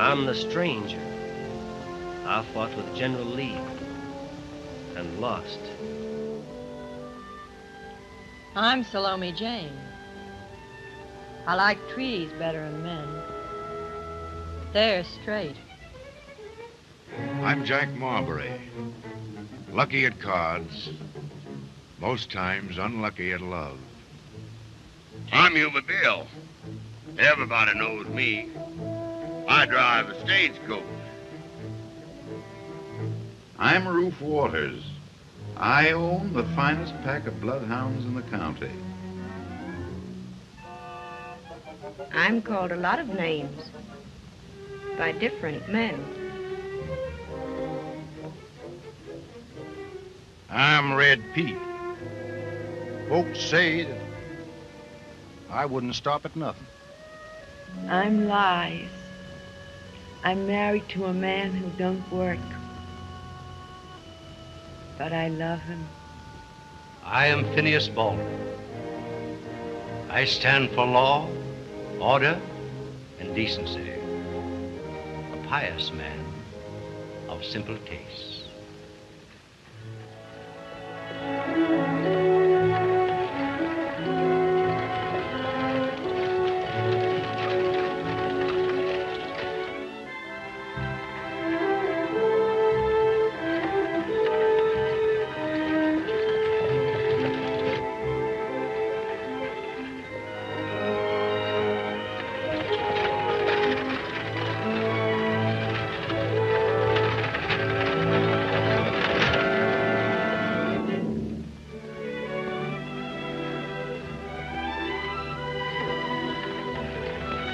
I'm the stranger. I fought with General Lee and lost. I'm Salomy Jane. I like trees better than men. They're straight. I'm Jack Marbury. Lucky at cards, most times unlucky at love. I'm Yuba Bill. Everybody knows me. I drive a stagecoach. I'm Roof Waters. I own the finest pack of bloodhounds in the county. I'm called a lot of names by different men. I'm Red Pete. Folks say that I wouldn't stop at nothing. I'm Lies. I'm married to a man who don't work, but I love him. I am Phineas Baldwin. I stand for law, order, and decency. A pious man of simple tastes.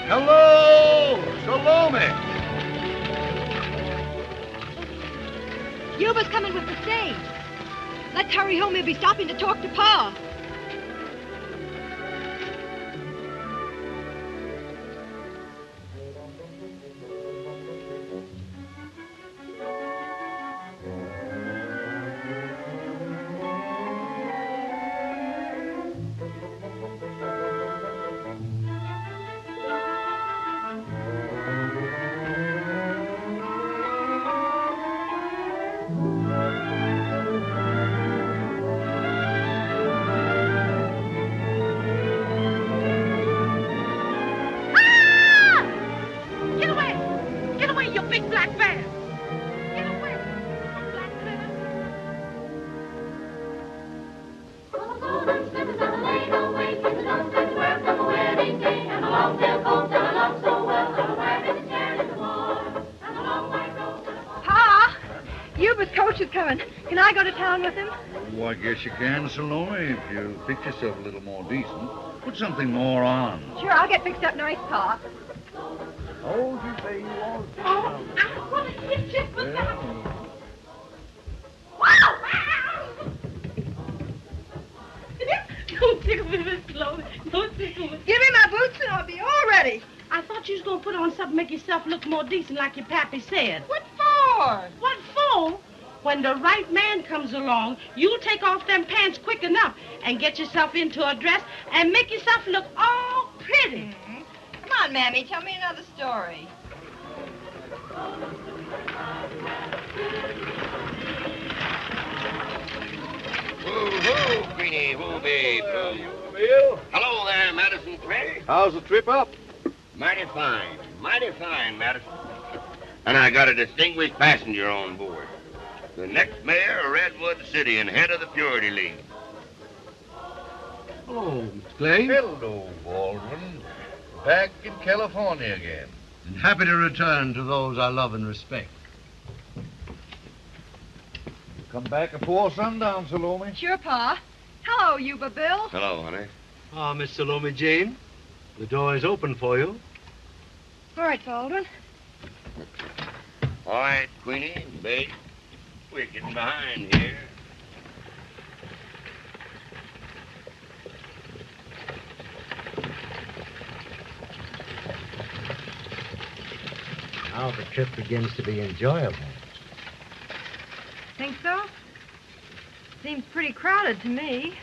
Hello, Salomy. Yuba's coming with the stage. Let's hurry home. He'll be stopping to talk to Pa. Can I go to town with him? Oh, I guess you can, Salomy, if you fix yourself a little more decent. Put something more on. Sure, I'll get fixed up nice, Pa. Oh, you say you want to. Oh, I want to hit you with that. Don't tickle me, Miss Chloe. Don't tickle me. Give me my boots and I'll be all ready. I thought you was going to put on something to make yourself look more decent like your pappy said. What for? What for? When the right man comes along, you'll take off them pants quick enough and get yourself into a dress and make yourself look all pretty. Mm-hmm. Come on, Mammy, tell me another story. Woo-hoo, Queenie, woo, babe. Bill. Hello there, Madison Craig. How's the trip up? Mighty fine, Madison. And I got a distinguished passenger on board. The next mayor of Redwood City and head of the Purity League. Hello, Mr. Clay. Hello, Baldwin. Back in California again. And happy to return to those I love and respect. Come back before sundown, Salomy. Sure, Pa. Hello, Yuba Bill. Hello, honey. Ah, Miss Salomy Jane, the door is open for you. All right, Baldwin. All right, Queenie, babe. We're getting behind here. Now the trip begins to be enjoyable. Think so? Seems pretty crowded to me.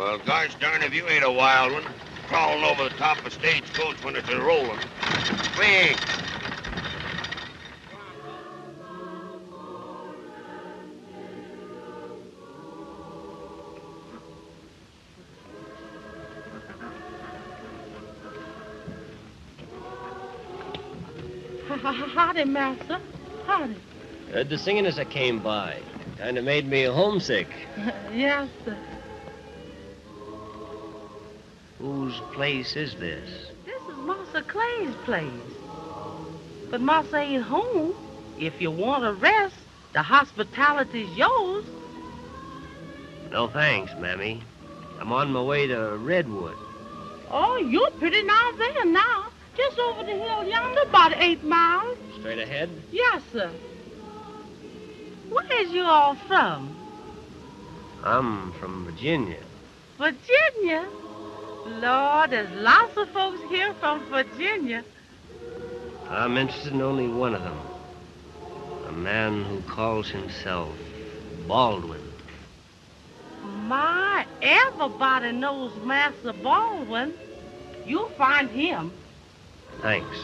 Well, gosh darn if you ain't a wild one, crawling over the top of a stagecoach when it's a-rolling. Quick! Howdy, master. Howdy. Heard the singing as I came by. Kind of made me homesick. Yes, sir. Whose place is this? This is Master Clay's place. But Master ain't home. If you want to rest, the hospitality's yours. No thanks, Mammy. I'm on my way to Redwood. Oh, you're pretty nigh there now. Just over the hill yonder, about 8 miles. Straight ahead? Yes, sir. Where's you all from? I'm from Virginia. Virginia? Lord, there's lots of folks here from Virginia. I'm interested in only one of them. A man who calls himself Baldwin. My, everybody knows Master Baldwin. You'll find him. Thanks.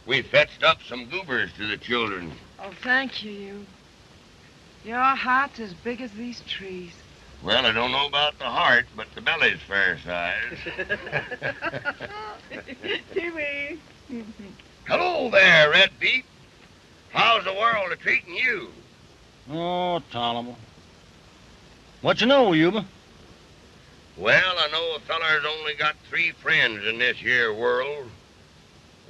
We fetched up some goobers to the children. Oh, thank you. Your heart's as big as these trees. Well, I don't know about the heart, but the belly's fair size. Timmy. Hello there, Red Pete. How's the world a-treating you? Oh, tolerable. What you know, Yuba? Well, I know a feller's only got 3 friends in this here world.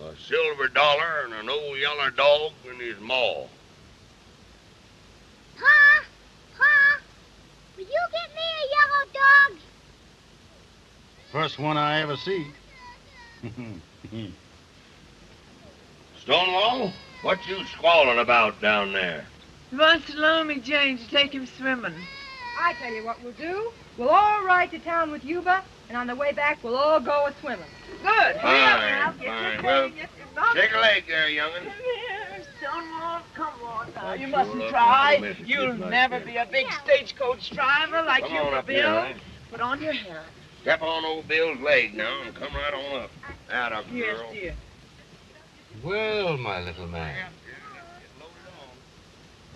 A silver dollar and an old yeller dog and his maw. Pa! Pa! Will you get me a yellow dog? First one I ever see. Stonewall, what you squalling about down there? He wants Salomy Jane to take him swimming. I tell you what we'll do. We'll all ride to town with Yuba, and on the way back, we'll all go a-swimming. Good. Fine, fine. Well, take a leg there, young'un. Here, Stonewall, come on now. You mustn't try. You'll never be a big stagecoach driver like Come you on were, up here, Bill. honey. Put on your hat. Step on old Bill's leg now and come right on up. Atta girl. Yes, dear. Well, my little man.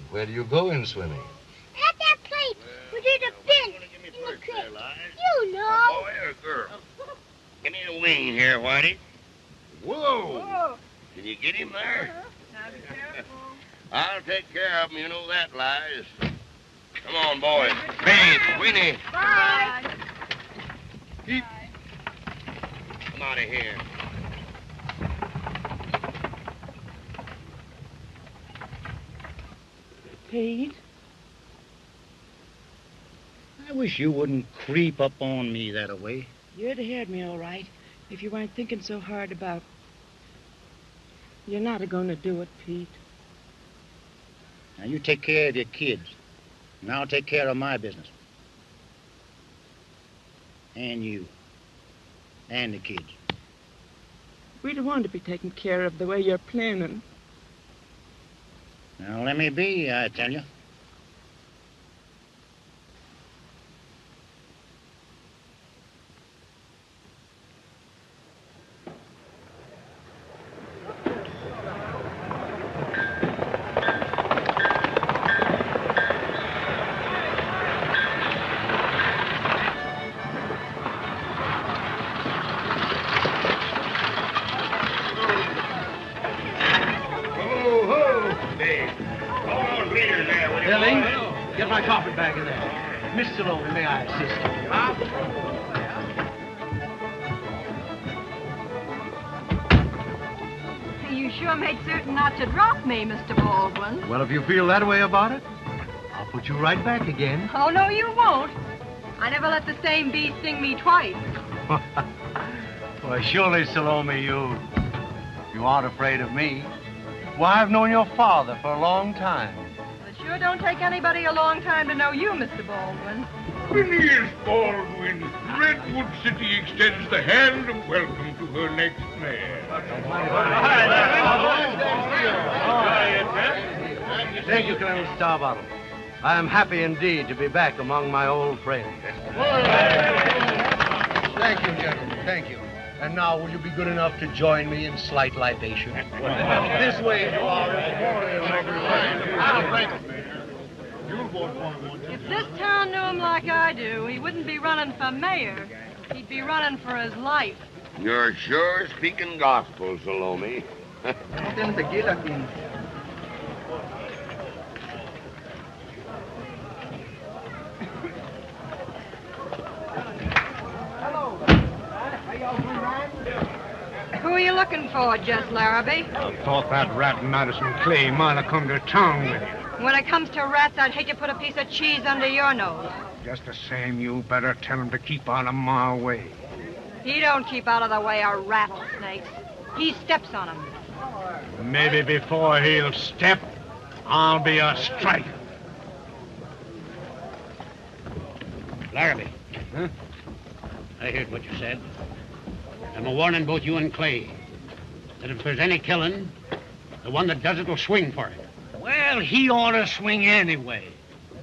Where do you go in swimming? At that place where there's a bench in the creek. You A know. boy or a girl? Give me a wing here, Whitey. Whoa! Can you get him there? Now be careful. I'll take care of him, you know that, Lies. Come on, boys. Babe, Winnie, Bye. come out of here. Pete? I wish you wouldn't creep up on me that way. You'd have heard me all right if you weren't thinking so hard about... You're not going to do it, Pete. Now, you take care of your kids, and I'll take care of my business. And you. And the kids. We don't want to be taken care of the way you're planning. Now, let me be, I tell you. Billy, get my carpet bag in there. Miss Salomy, may I assist you? You sure made certain not to drop me, Mr. Baldwin. Well, if you feel that way about it, I'll put you right back again. Oh, no, you won't. I never let the same bee sting me twice. Well, surely, Salomy, you aren't afraid of me. Why, I've known your father for a long time. It sure don't take anybody a long time to know you, Mr. Baldwin. Phineas Baldwin, Redwood City extends the hand of welcome to her next mayor. Thank you, Colonel Starbottle. I am happy indeed to be back among my old friends. Thank you, gentlemen. Thank you. And now, will you be good enough to join me in slight libation? This way, you are. If this town knew him like I do, he wouldn't be running for mayor. He'd be running for his life. You're sure speaking gospel, Salomy. Who are you looking for, Jess Larrabee? I thought that rat Madison Clay might have come to town with you. When it comes to rats, I'd hate to put a piece of cheese under your nose. Just the same, you better tell him to keep out of my way. He don't keep out of the way of rattlesnakes. He steps on them. Maybe before he'll step, I'll be a striker. Larrabee. Huh? I heard what you said. I'm a warning both you and Clay that if there's any killing, the one that does it will swing for it. Well, he ought to swing anyway.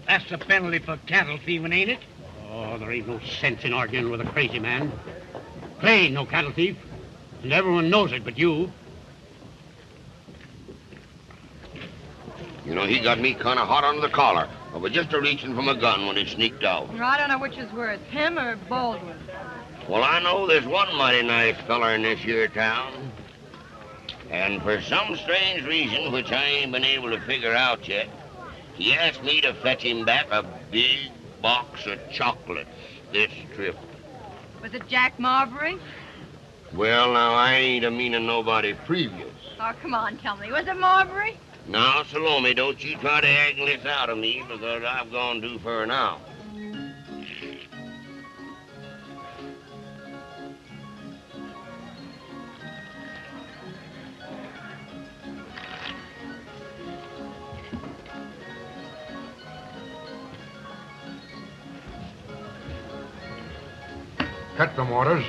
That's the penalty for cattle thieving, ain't it? Oh, there ain't no sense in arguing with a crazy man. Clay ain't no cattle thief, and everyone knows it but you. You know, he got me kind of hot under the collar. I was just a-reaching for my gun when he sneaked out. I don't know which is worse, him or Baldwin. Well, I know there's one mighty nice feller in this here town. And for some strange reason, which I ain't been able to figure out yet, he asked me to fetch him back a big box of chocolates this trip. Was it Jack Marbury? Well, now, I ain't a-meaning nobody previous. Oh, come on, tell me. Was it Marbury? Now, Salomy, don't you try to haggle this out of me, because I've gone too far now. Cut them orders.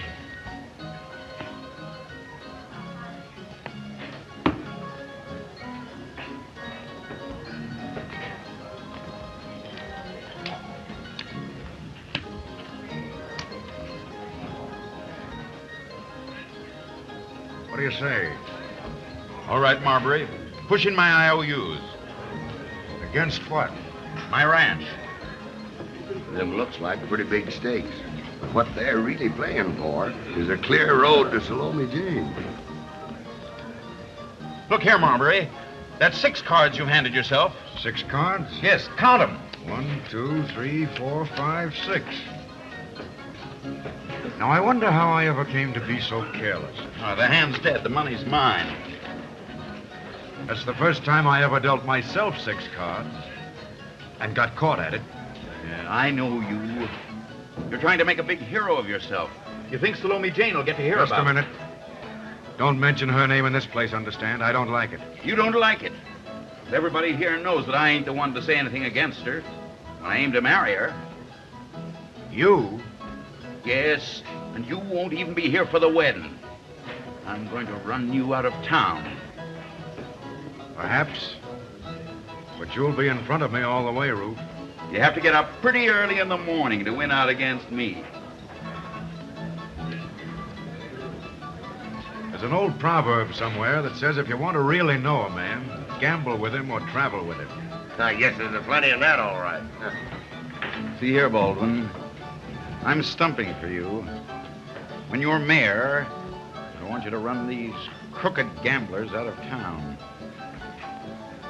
What do you say? All right, Marbury. Push in my IOUs. Against what? My ranch. Them looks like pretty big stakes. But what they're really playing for is a clear road to Salomy Jane. Look here, Marbury. That's 6 cards you handed yourself. 6 cards? Yes, count them. 1, 2, 3, 4, 5, 6. Now, I wonder how I ever came to be so careless. Oh, the hand's dead. The money's mine. That's the first time I ever dealt myself 6 cards and got caught at it. Yeah, I know you. You're trying to make a big hero of yourself. You think Salomy Jane will get to hear Just about it. a minute. Don't mention her name in this place, understand? I don't like it. You don't like it. Everybody here knows that I ain't the one to say anything against her. When I aim to marry her. You? Yes, and you won't even be here for the wedding. I'm going to run you out of town. Perhaps. But you'll be in front of me all the way, Ruth. You have to get up pretty early in the morning to win out against me. There's an old proverb somewhere that says if you want to really know a man, gamble with him or travel with him. I guess there's plenty of that, all right. See here, Baldwin. I'm stumping for you. When you're mayor, I want you to run these crooked gamblers out of town.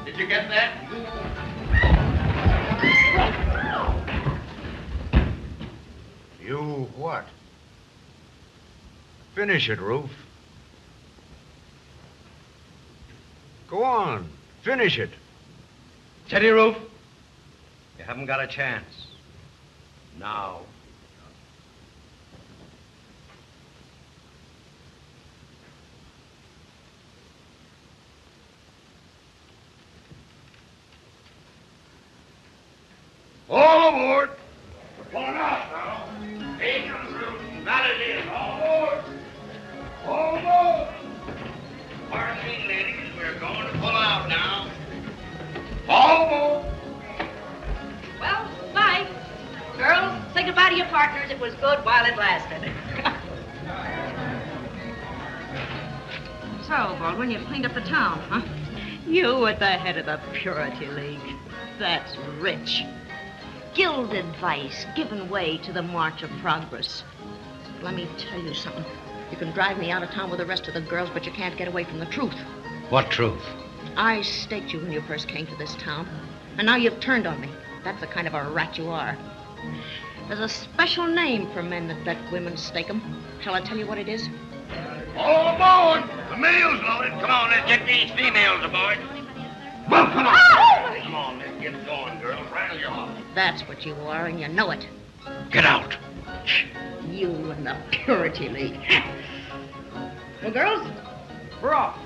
Did you get that? You what? Finish it, Ruth. Go on. Finish it. Steady, Ruth. You haven't got a chance. Now. All aboard! We're pulling out now. Angels rooting, validated. All aboard! All aboard! Pardon me, ladies. We're going to pull out now. All aboard! Well, bye. Girls, say goodbye to your partners. It was good while it lasted. So, Baldwin, you've cleaned up the town, huh? You at the head of the Purity League. That's rich. Gilded vice given way to the march of progress. Let me tell you something. You can drive me out of town with the rest of the girls, but you can't get away from the truth. What truth? I staked you when you first came to this town, and now you've turned on me. That's the kind of a rat you are. There's a special name for men that let women stake them. Shall I tell you what it is? All aboard! The mail's loaded. Come on, let's get these females aboard. Well, come on! Oh! Come on, let's get going, girls. Rattle your off. That's what you are, and you know it. Get out. You and the Purity League. Well, girls, we're off.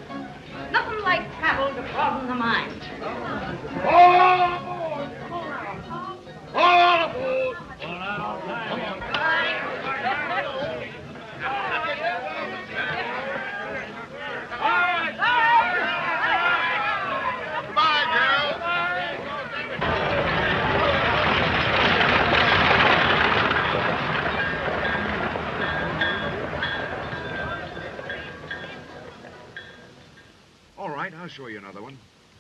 Nothing like travel to broaden the mind. All aboard! All aboard! Come on. Goodbye, girls. All right, I'll show you another one.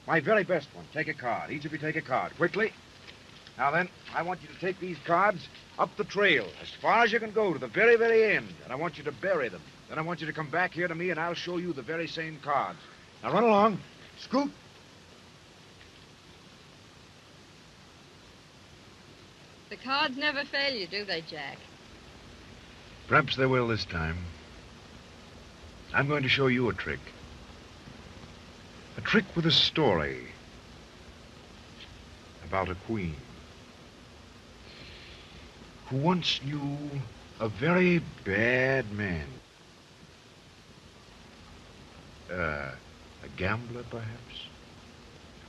My very best one. Take a card. Each of you take a card. Quickly. Now then, I want you to take these cards up the trail as far as you can go to the very, very end. And I want you to bury them. Then I want you to come back here to me and I'll show you the very same cards. Now run along. Scoot. The cards never fail you, do they, Jack? Perhaps they will this time. I'm going to show you a trick. A trick with a story about a queen who once knew a very bad man. A gambler, perhaps?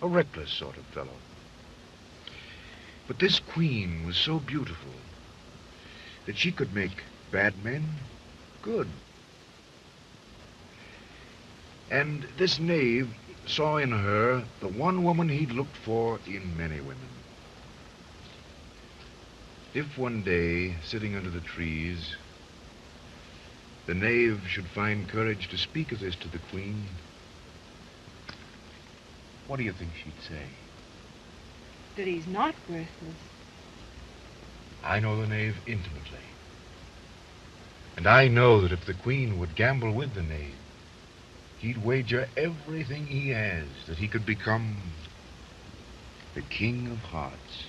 A reckless sort of fellow. But this queen was so beautiful that she could make bad men good. And this knave saw in her the one woman he'd looked for in many women. If one day, sitting under the trees, the knave should find courage to speak of this to the queen, what do you think she'd say? That he's not worthless. I know the knave intimately. And I know that if the queen would gamble with the knave, he'd wager everything he has that he could become the king of hearts.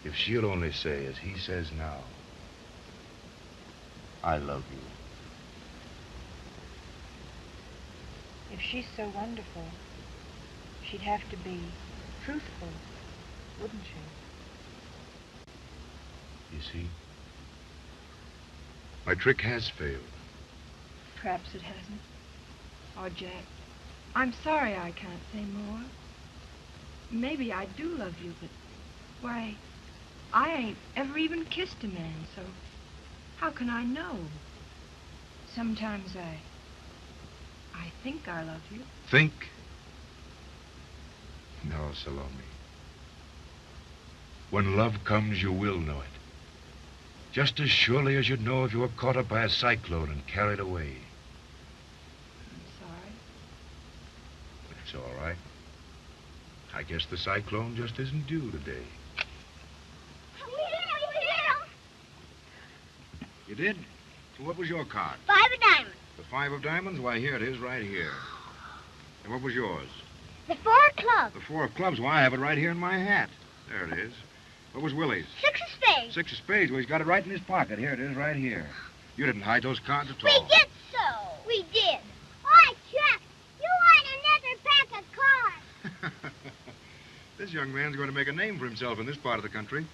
If she'll only say, as he says now, I love you. If she's so wonderful, she'd have to be truthful, wouldn't she? You see, my trick has failed. Perhaps it hasn't. Oh, Jack, I'm sorry I can't say more. Maybe I do love you, but, why, I ain't ever even kissed a man, so how can I know? Sometimes I think I love you. Think? No, Salomy. When love comes, you will know it. Just as surely as you'd know if you were caught up by a cyclone and carried away. I'm sorry. But it's all right. I guess the cyclone just isn't due today. You did? So what was your card? 5 of diamonds. The 5 of diamonds? Why, here it is, right here. And what was yours? The 4 of clubs. The 4 of clubs? Why, I have it right here in my hat. There it is. What was Willie's? 6 of spades. 6 of spades. Well, he's got it right in his pocket. Here it is, right here. You didn't hide those cards at We all. did so. We did. Oi, Chuck, you want another pack of cards? This young man's going to make a name for himself in this part of the country.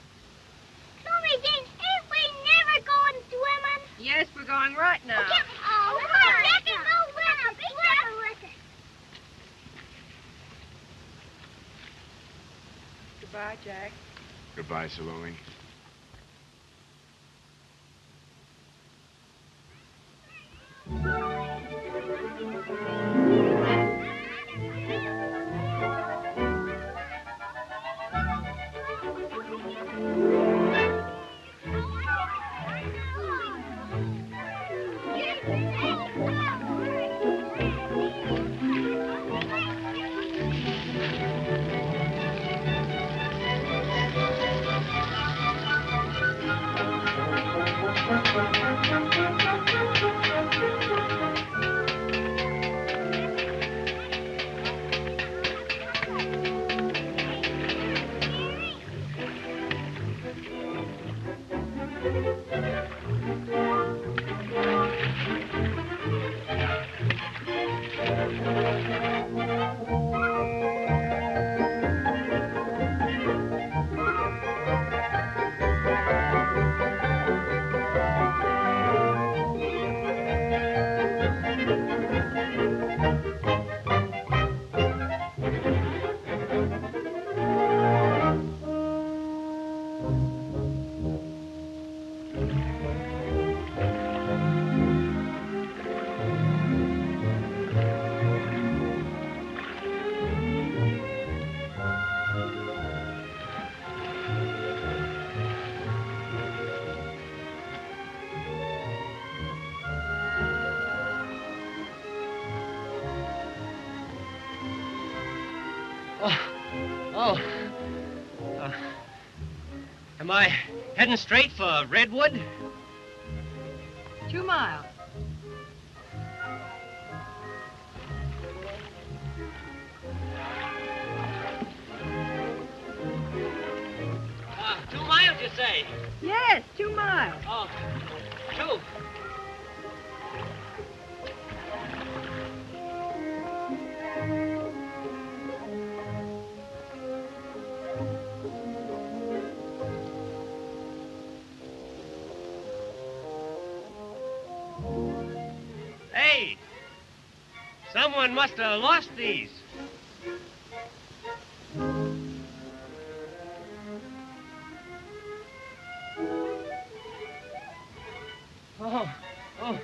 Salomy Jane, ain't we never going swimming? Yes, we're going right now. Okay. Oh, come on, Jack, go with us. Be careful with us. Goodbye, Jack. Goodbye, Salomy. Am I heading straight for Redwood? 2 miles. Two miles, you say? Yes, 2 miles. Oh, 2. Hey, someone must have lost these. Oh.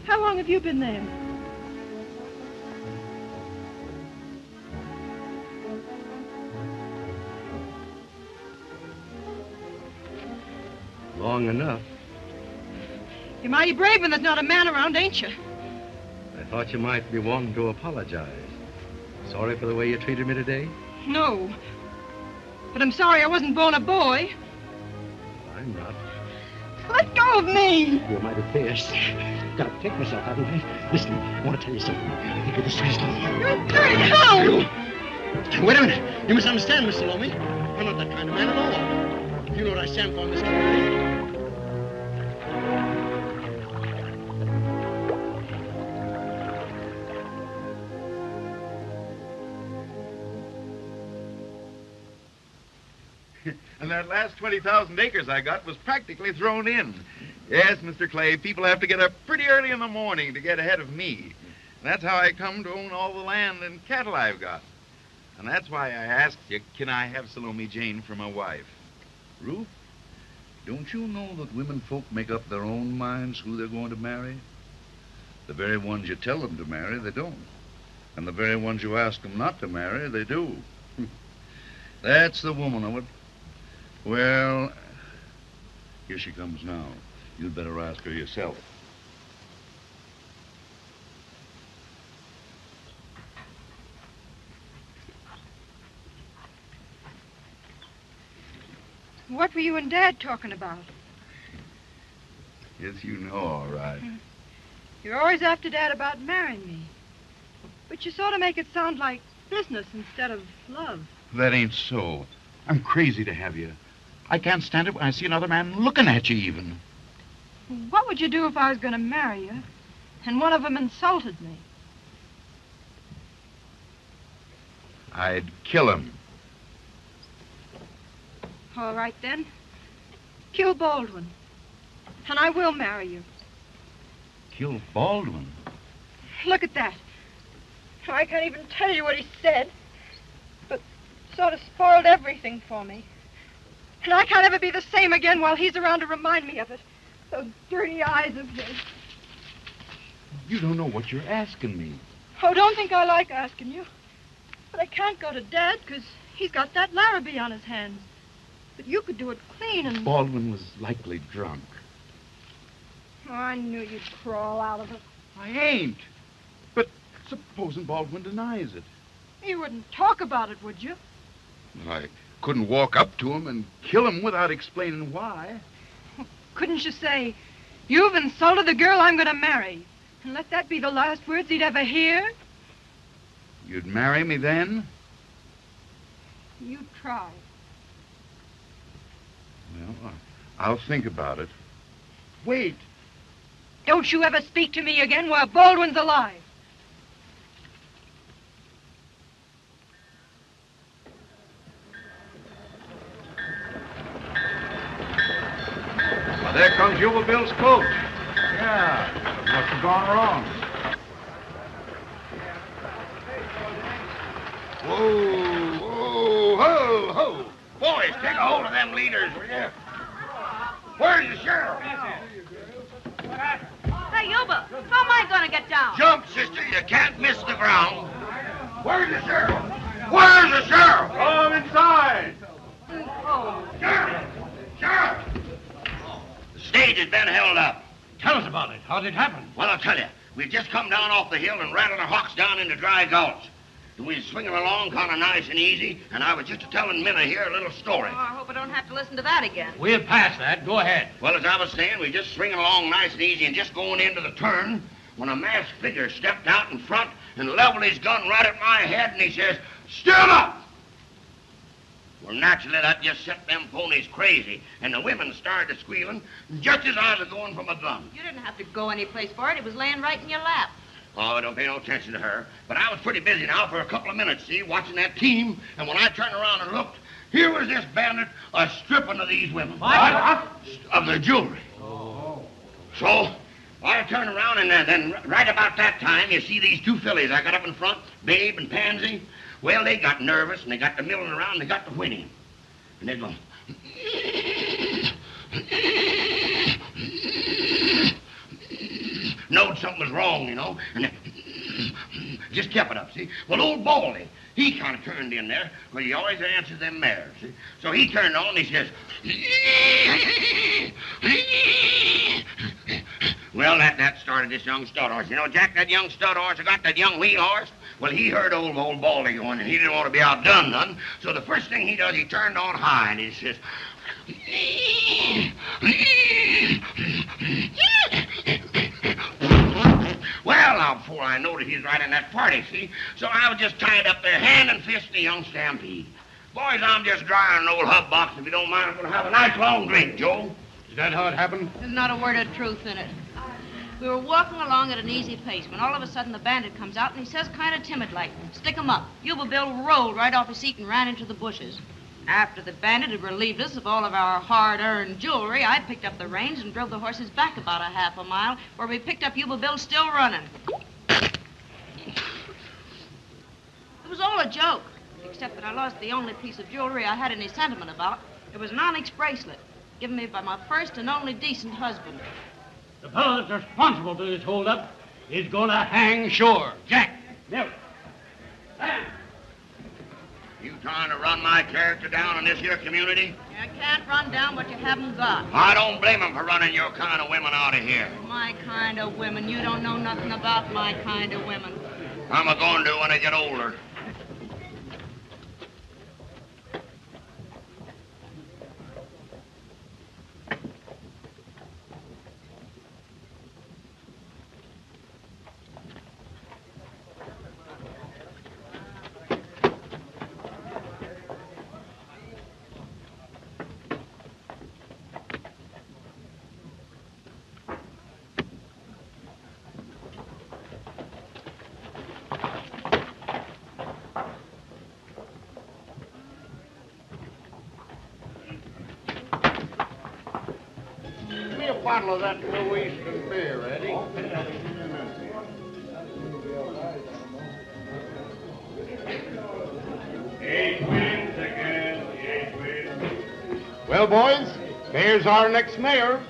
How long have you been there? Long enough. You're mighty brave when there's not a man around, ain't you? I thought you might be wanting to apologize. Sorry for the way you treated me today? No. But I'm sorry I wasn't born a boy. I'm not. Let go of me! You're mighty fierce. Got to protect myself, haven't I? Listen, I want to tell you something. I think you're disgraceful. You dirty hound! Wait a minute. You misunderstand, Miss Salomy. I'm not that kind of man at all. You know what I stand for in this community. And that last 20,000 acres I got was practically thrown in. Yes, Mr. Clay, people have to get up pretty early in the morning to get ahead of me. And that's how I come to own all the land and cattle I've got. And that's why I asked you, can I have Salomy Jane for my wife? Ruth, don't you know that women folk make up their own minds who they're going to marry? The very ones you tell them to marry, they don't. And the very ones you ask them not to marry, they do. That's the woman of it. Well, here she comes now. You'd better ask her yourself. What were you and Dad talking about? Yes, you know, all right. You're always after Dad about marrying me. But you sort of make it sound like business instead of love. That ain't so. I'm crazy to have you. I can't stand it when I see another man looking at you even. What would you do if I was going to marry you and one of them insulted me? I'd kill him. All right, then. Kill Baldwin. And I will marry you. Kill Baldwin? Look at that. I can't even tell you what he said, but sort of spoiled everything for me. And I can't ever be the same again while he's around to remind me of it. Those dirty eyes of his. You don't know what you're asking me. Oh, don't think I like asking you. But I can't go to Dad because he's got that Larrabee on his hands. But you could do it clean and... Baldwin was likely drunk. Oh, I knew you'd crawl out of it. I ain't. But supposing Baldwin denies it. You wouldn't talk about it, would you? I couldn't walk up to him and kill him without explaining why. Couldn't you say, you've insulted the girl I'm going to marry, and let that be the last words he'd ever hear? You'd marry me then? You try. Well, I'll think about it. Wait. Don't you ever speak to me again while Baldwin's alive. Well, there comes Yuba Bill's coach. Yeah, must have gone wrong. Whoa, whoa, ho, ho. Boys, take a hold of them leaders, will you? Where's the sheriff? Hey, Yuba, how am I going to get down? Jump, sister. You can't miss the ground. Where's the sheriff? Where's the sheriff? Come inside. Oh. Sheriff! Sheriff! The stage has been held up. Tell us about it. How did it happen? Well, I'll tell you. We've just come down off the hill and rattled our hawks down into Dry Gulch. We was swinging along kind of nice and easy, and I was just telling Minna here a little story. Oh, I hope I don't have to listen to that again. We'll pass that. Go ahead. Well, as I was saying, we just swinging along nice and easy and just going into the turn when a masked figure stepped out in front and leveled his gun right at my head, and he says, "Stand up!" Well, naturally, that just set them ponies crazy, and the women started squealing just as I was going for my gun. You didn't have to go any place for it. It was laying right in your lap. Oh, I don't pay no attention to her. But I was pretty busy now for a couple of minutes, see, watching that team. And when I turned around and looked, here was this bandit stripping of these women. What? Of their jewelry. Oh. So I turned around, and then right about that time, you see these two fillies I got up in front, Babe and Pansy. Well, they got nervous, and they got to milling around, and they got to whinnying. And they'd go... knowed something was wrong, you know, and just kept it up, see? Well, old Baldy, he kind of turned in there, because he always answers them mares, see? So he turned on and he says, well, that started this young stud horse. You know, Jack, that young stud horse, I got that young wheel horse. Well, he heard old Baldy going, and he didn't want to be outdone none. So the first thing he does, he turned on high, and he says, well, now, before I noticed he's right in that party, see? So I was just tied up there, hand and fist in the young stampede. Boys, I'm just drying an old hub box. If you don't mind, I'm going to have a nice long drink, Joe. Is that how it happened? There's not a word of truth in it. We were walking along at an easy pace when all of a sudden the bandit comes out and he says kind of timid-like, "Stick 'em up." Yuba Bill rolled right off his seat and ran into the bushes. After the bandit had relieved us of all of our hard-earned jewelry, I picked up the reins and drove the horses back about a half a mile, where we picked up Yuba Bill still running. It was all a joke, except that I lost the only piece of jewelry I had any sentiment about. It was an onyx bracelet, given me by my first and only decent husband. The fellow that's responsible for this holdup is going to hang sure. Jack, Nelly. You trying to run my character down in this here community? You can't run down what you haven't got. I don't blame him for running your kind of women out of here. My kind of women. You don't know nothing about my kind of women. I'm a-going to when I get older. bottle of that New Eastern beer, Eddie. Eight wins again, eight wins. Well, boys, there's our next mayor.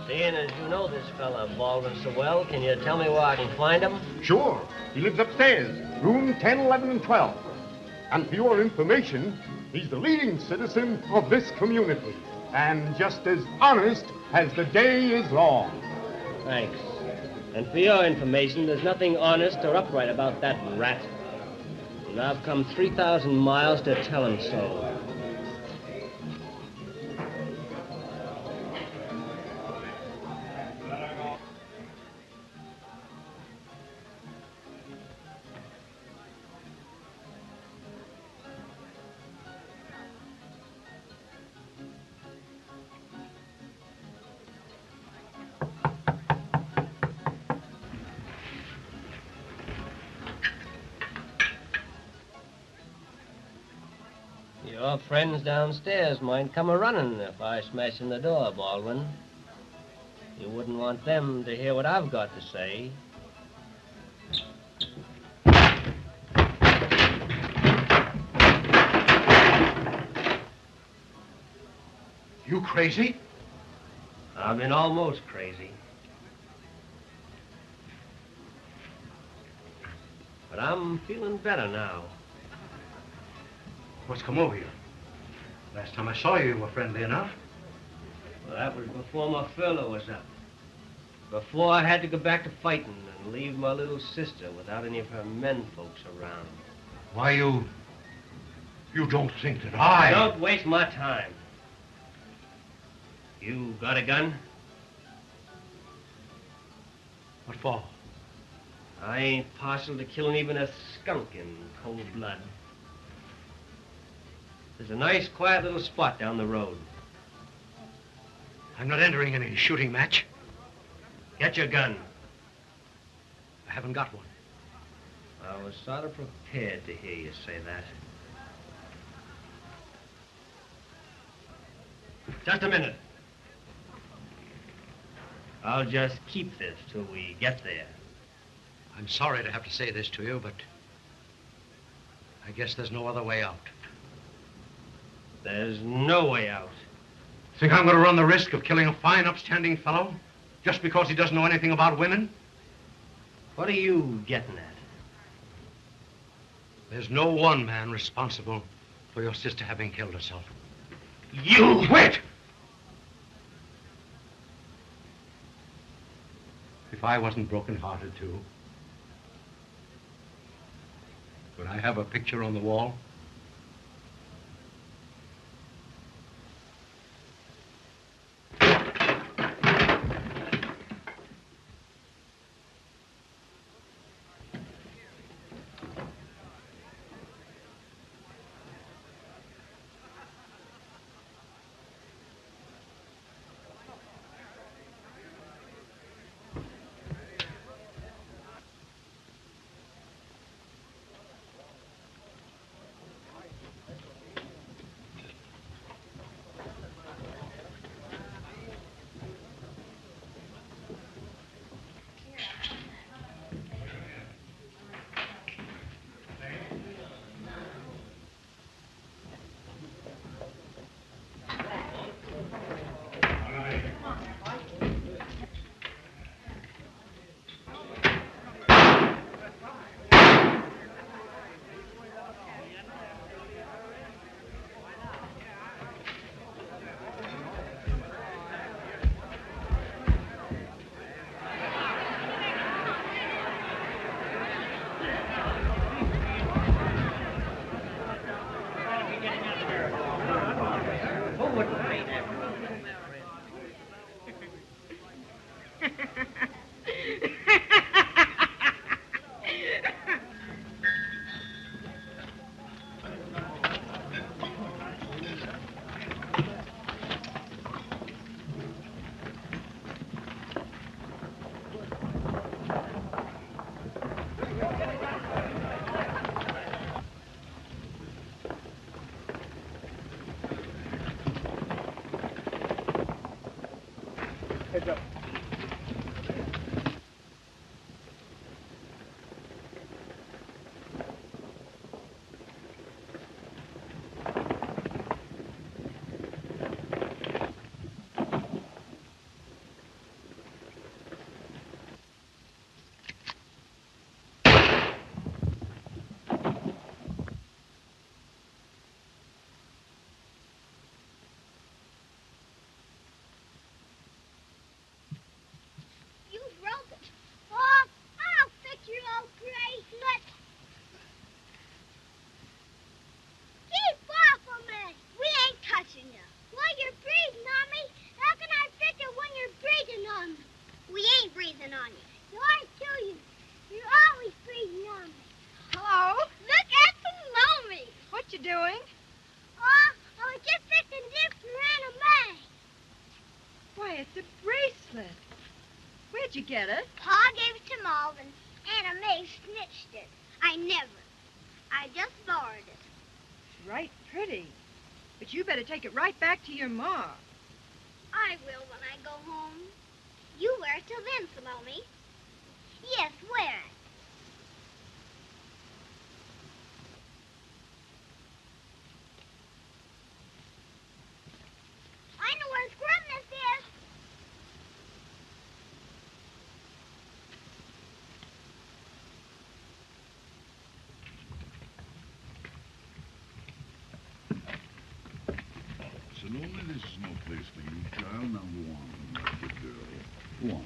Seeing as you know this fella Baldwin so well, can you tell me where I can find him? Sure. He lives upstairs, room 10, 11, and 12. And for your information, he's the leading citizen of this community. And just as honest as the day is long. Thanks. And for your information, there's nothing honest or upright about that rat. And I've come 3,000 miles to tell him so. Your friends downstairs might come a-running if I smash in the door, Baldwin. You wouldn't want them to hear what I've got to say. You crazy? I've been almost crazy. But I'm feeling better now. What's come over you? Last time I saw you, you were friendly enough. Well, that was before my furlough was up. Before I had to go back to fighting and leave my little sister without any of her men folks around. Why, you don't think that I... Don't waste my time. You got a gun? What for? I ain't partial to killing even a skunk in cold blood. There's a nice, quiet little spot down the road. I'm not entering any shooting match. Get your gun. I haven't got one. I was sort of prepared to hear you say that. Just a minute. I'll just keep this till we get there. I'm sorry to have to say this to you, but I guess there's no other way out. There's no way out. Think I'm going to run the risk of killing a fine, upstanding fellow just because he doesn't know anything about women? What are you getting at? There's no one man responsible for your sister having killed herself. You! Wait! If I wasn't broken-hearted, too, would I have a picture on the wall? never. I just borrowed it. It's right pretty. But you better take it right back to your ma. I will when I go home. You wear it till then, Salomy. Yes, wear it. I know where Squirtness is. Salomy, this is no place for you, child. Now go on, good girl. Go on.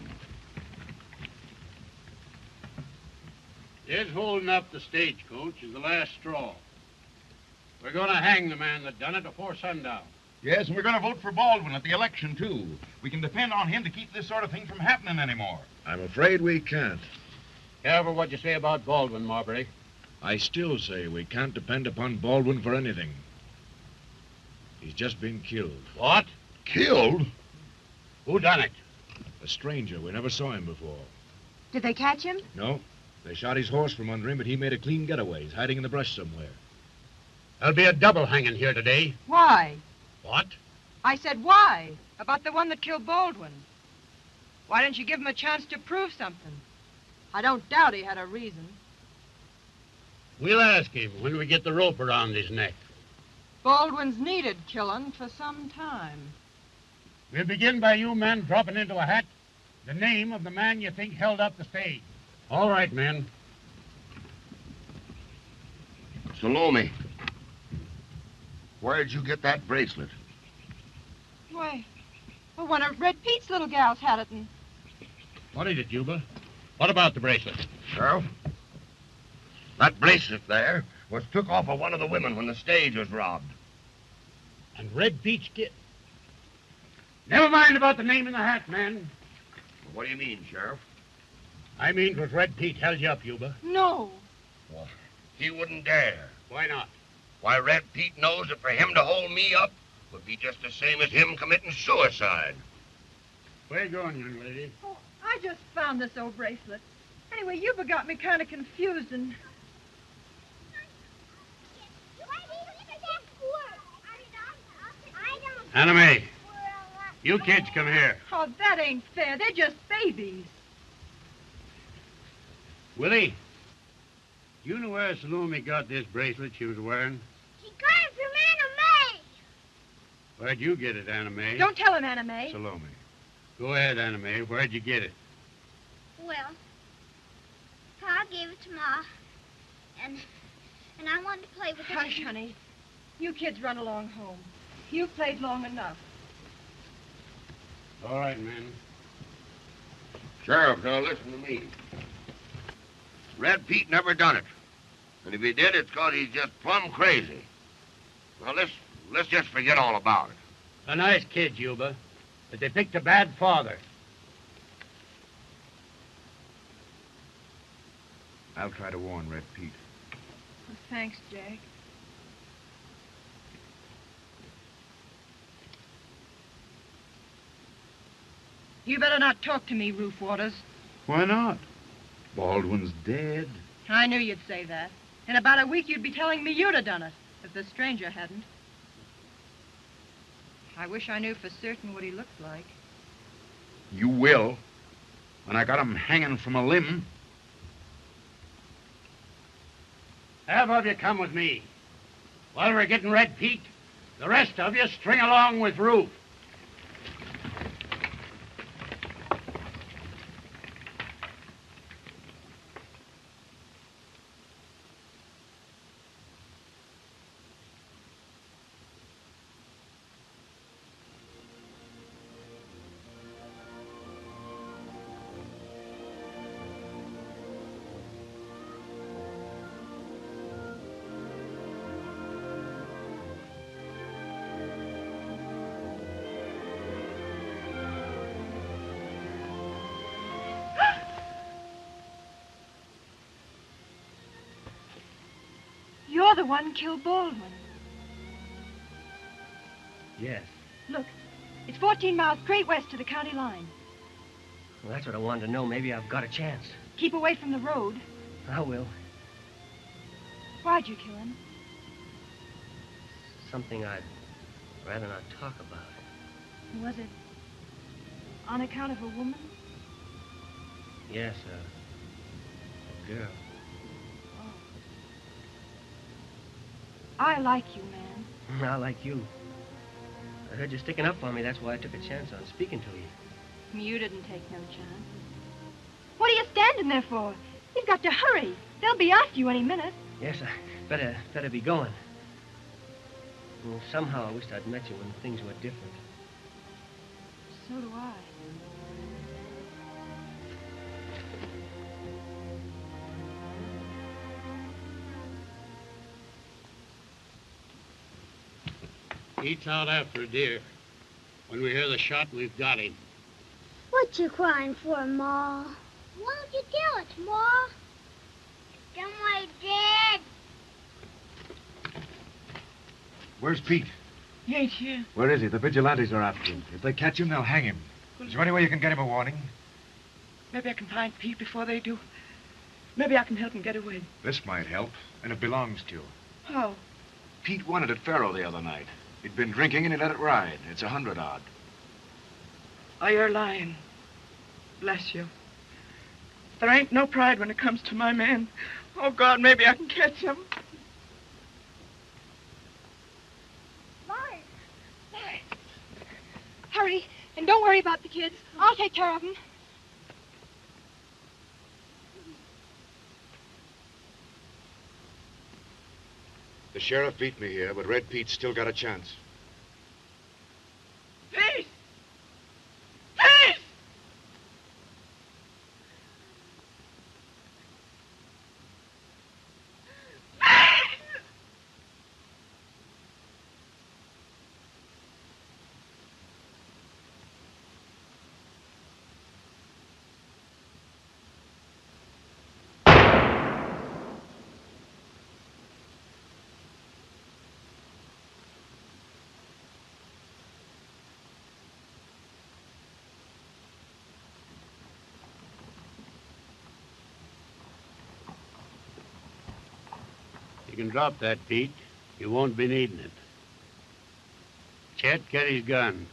His holding up the stagecoach is the last straw. We're going to hang the man that done it before sundown. Yes, and we're going to vote for Baldwin at the election, too. We can depend on him to keep this sort of thing from happening anymore. I'm afraid we can't. Careful what you say about Baldwin, Marbury. I still say we can't depend upon Baldwin for anything. He's just been killed. What? Killed? Who done it? A stranger. We never saw him before. Did they catch him? No. They shot his horse from under him, but he made a clean getaway. He's hiding in the brush somewhere. There'll be a double hanging here today. Why? What? I said why? About the one that killed Baldwin. Why didn't you give him a chance to prove something? I don't doubt he had a reason. We'll ask him when we get the rope around his neck. Baldwin's needed killing for some time. We'll begin by you men dropping into a hat the name of the man you think held up the stage. All right, men. Salomy, where'd you get that bracelet? Why, well, one of Red Pete's little gals had it, and... What is it, Juba? What about the bracelet? Sheriff, that bracelet there was took off of one of the women when the stage was robbed. And Red Pete's kid. Never mind about the name in the hat, man. What do you mean, Sheriff? I mean it was Red Pete held you up, Juba. No. Well, he wouldn't dare. Why not? Why, Red Pete knows that for him to hold me up would be just the same as him committing suicide. Where you going, young lady? Oh, I just found this old bracelet. Anyway, Yuba got me kind of confused and... Anna Mae, you kids come here. Oh, that ain't fair. They're just babies. Willie, you know where Salomy got this bracelet she was wearing? She got it from Anna Mae. Where'd you get it, Anna Mae? Don't tell him, Anna Mae. Salomy. Go ahead, Anna Mae. Where'd you get it? Well, Pa gave it to Ma, and I wanted to play with it. Hush, honey. You kids run along home. You've played long enough. All right, men. Sheriff, now listen to me. Red Pete never done it. And if he did, it's because he's just plumb crazy. Now, let's just forget all about it. A nice kid, Juba. But they picked a bad father. I'll try to warn Red Pete. Well, thanks, Jack. You better not talk to me, Ruth Waters. Why not? Baldwin's dead. I knew you'd say that. In about a week, you'd be telling me you'd have done it, if the stranger hadn't. I wish I knew for certain what he looked like. You will. When I got him hanging from a limb. Half of you come with me. While we're getting Red Pete, the rest of you string along with Ruth. You're the one killed Baldwin. Yes. Look, it's 14 miles straight west to the county line. Well, that's what I wanted to know. Maybe I've got a chance. Keep away from the road. I will. Why'd you kill him? Something I'd rather not talk about. Was it on account of a woman? Yes, a girl. Oh. I like you, man. I like you. I heard you sticking up for me. That's why I took a chance on speaking to you. You didn't take no chance. What are you standing there for? You've got to hurry. They'll be after you any minute. Yes, I better be going. Well, somehow I wished I'd met you when things were different. So do I. Pete's out after a deer. When we hear the shot, we've got him. What you crying for, Ma? Why don't you tell us, Ma? Somewhere dead. Where's Pete? He ain't here. Where is he? The vigilantes are after him. If they catch him, they'll hang him. Is there any way you can get him a warning? Maybe I can find Pete before they do. Maybe I can help him get away. This might help, and it belongs to you. How? Pete won it at Farrell the other night. He'd been drinking and he let it ride. It's 100-odd. Oh, you're lying. Bless you. There ain't no pride when it comes to my man. Oh, God, maybe I can catch him. Hurry, and don't worry about the kids. I'll take care of them. The sheriff beat me here, but Red Pete's still got a chance. Peace! Peace! You can drop that, Pete. You won't be needing it. Chet, get his guns.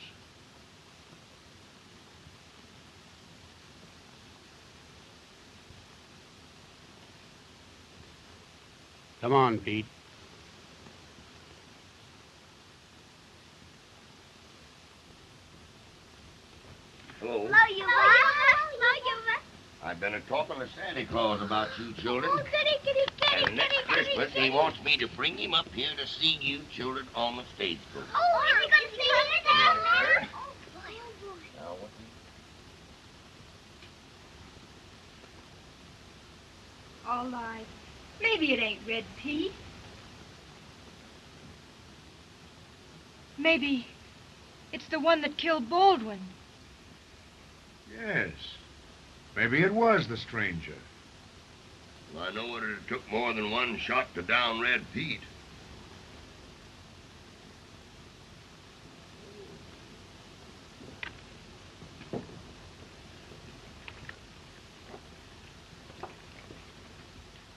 Come on, Pete. Hello. Love you, Ma. Love you, Ma. I've been talking to Santa Claus about you children. Oh, goody, goody, goody, And next Christmas, he wants me to bring him up here to see you children on the stagecoach. Oh, are we going to see him down there? Oh, boy, oh, boy. Now, what All lies. Maybe it ain't Red Pete. Maybe it's the one that killed Baldwin. Yes. Maybe it was the stranger. Well, I know it took more than one shot to down Red Pete.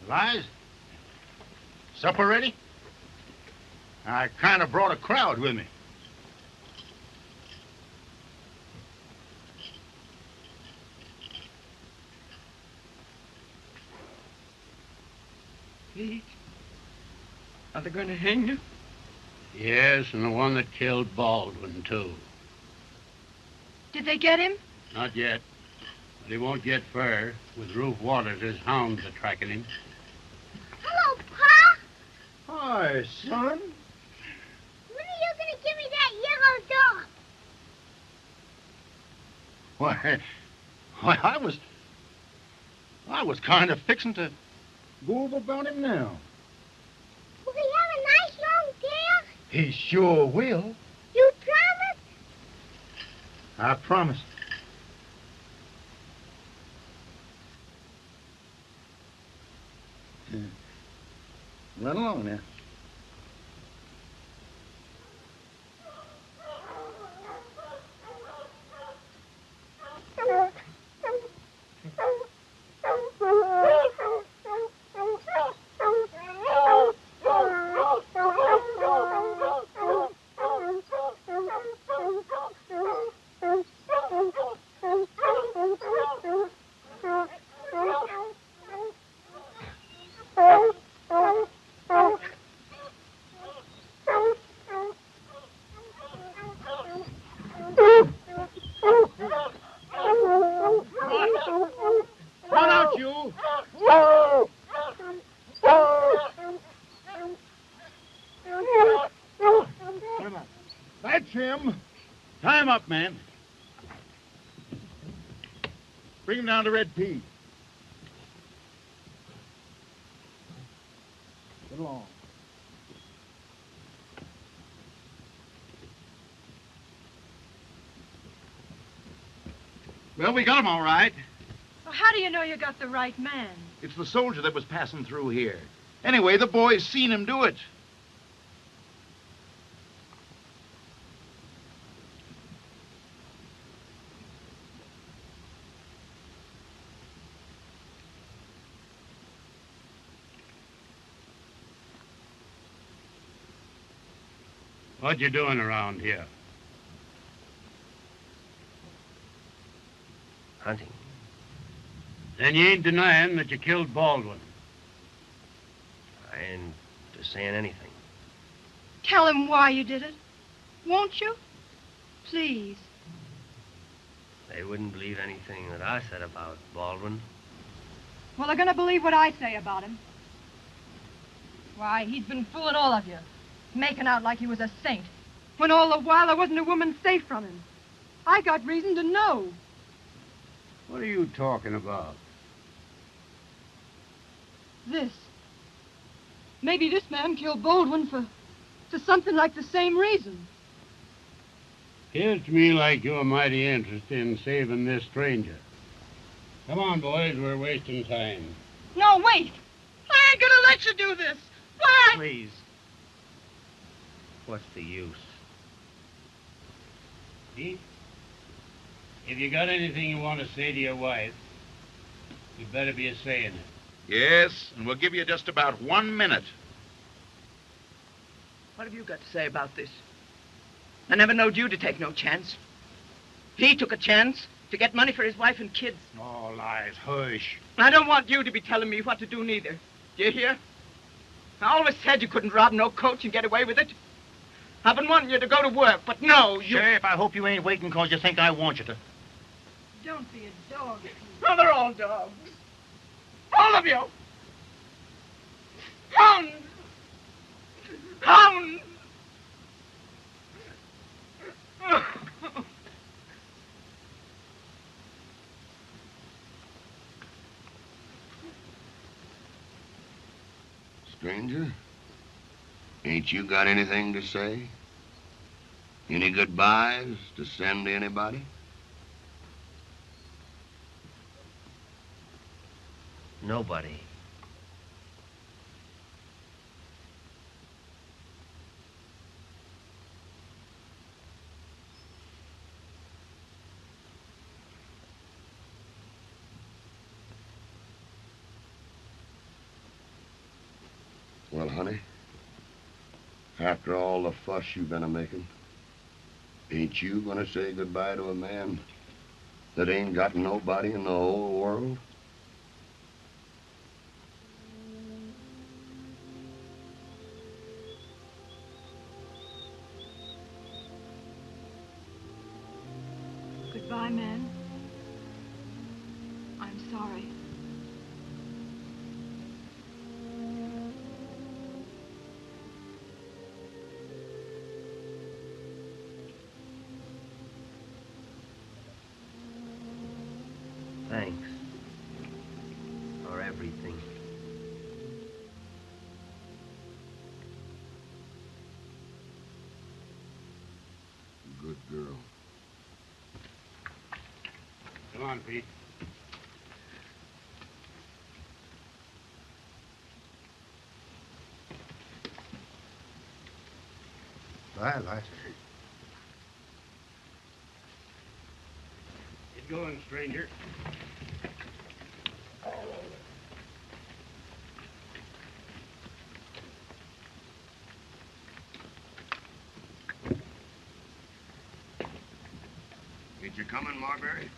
Lies? Supper ready? I kind of brought a crowd with me. Pete, are they going to hang you? Yes, and the one that killed Baldwin, too. Did they get him? Not yet. But he won't get far. With Ruth Waters, his hounds are tracking him. Hello, Pa. Hi, son. When are you going to give me that yellow dog? Why, I was kind of fixing to go over about him now. Will he have a nice long tail? He sure will. You promise? I promise. Run along now. Tie him up, man. Bring him down to Red Pea. Get along. Well, we got him all right. Well, how do you know you got the right man? It's the soldier that was passing through here. Anyway, the boys seen him do it. What you doing around here? Hunting. Then you ain't denying that you killed Baldwin. I ain't just saying anything. Tell him why you did it. Won't you? Please. They wouldn't believe anything that I said about Baldwin. Well, they're going to believe what I say about him. Why, he's been fooling all of you, making out like he was a saint, When all the while there wasn't a woman safe from him. I got reason to know. What are you talking about? This. Maybe this man killed Baldwin for something like the same reason. Appears to me like you're mighty interested in saving this stranger. Come on, boys, we're wasting time. No, wait. I ain't gonna let you do this. Why? Please. What's the use? Pete, if you got anything you want to say to your wife, you better be a-saying it. Yes, and we'll give you just about 1 minute. What have you got to say about this? I never knowed you to take no chance. He took a chance to get money for his wife and kids. Oh, lies, hush. I don't want you to be telling me what to do neither. Do you hear? I always said you couldn't rob no coach and get away with it. I've been wanting you to go to work, but no, you... Sheriff, I hope you ain't waiting because you think I want you to. Don't be a dog. Oh, they're all dogs. All of you. Hounds. Hounds. Stranger, ain't you got anything to say? Any goodbyes to send to anybody? Nobody. Well, honey, after all the fuss you've been a-making, ain't you gonna say goodbye to a man that ain't got nobody in the whole world? Goodbye, man. I'm sorry. Thanks for everything. Good girl. Come on, Pete. Bye, Liza. Get going, stranger. Ain't you coming, Marbury?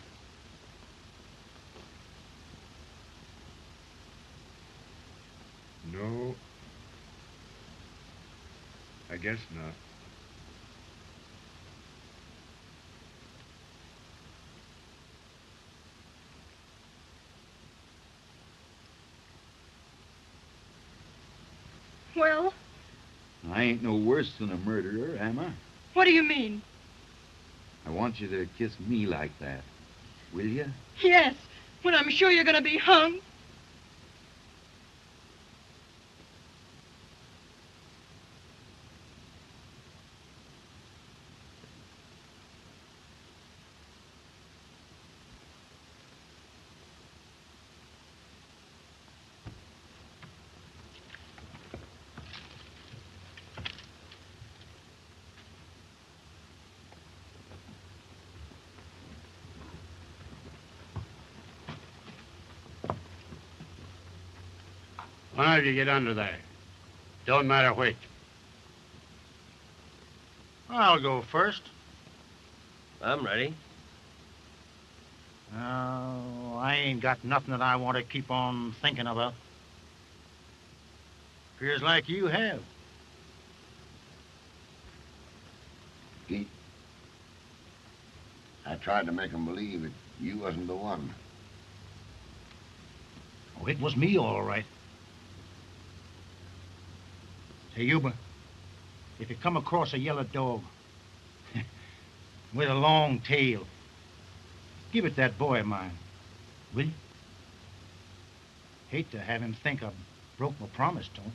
No. I guess not. Well, I ain't no worse than a murderer, am I? what do you mean? I want you to kiss me like that. Will you? Yes, when I'm sure you're going to be hung. Why do you get under there? Don't matter which. I'll go first. I'm ready. Oh, I ain't got nothing that I want to keep on thinking about. Appears like you have. Pete, I tried to make 'em believe that you wasn't the one. Oh, it was me, all right. Say, Yuba, if you come across a yellow dog with a long tail, give it that boy of mine, will you? Hate to have him think I broke my promise to him.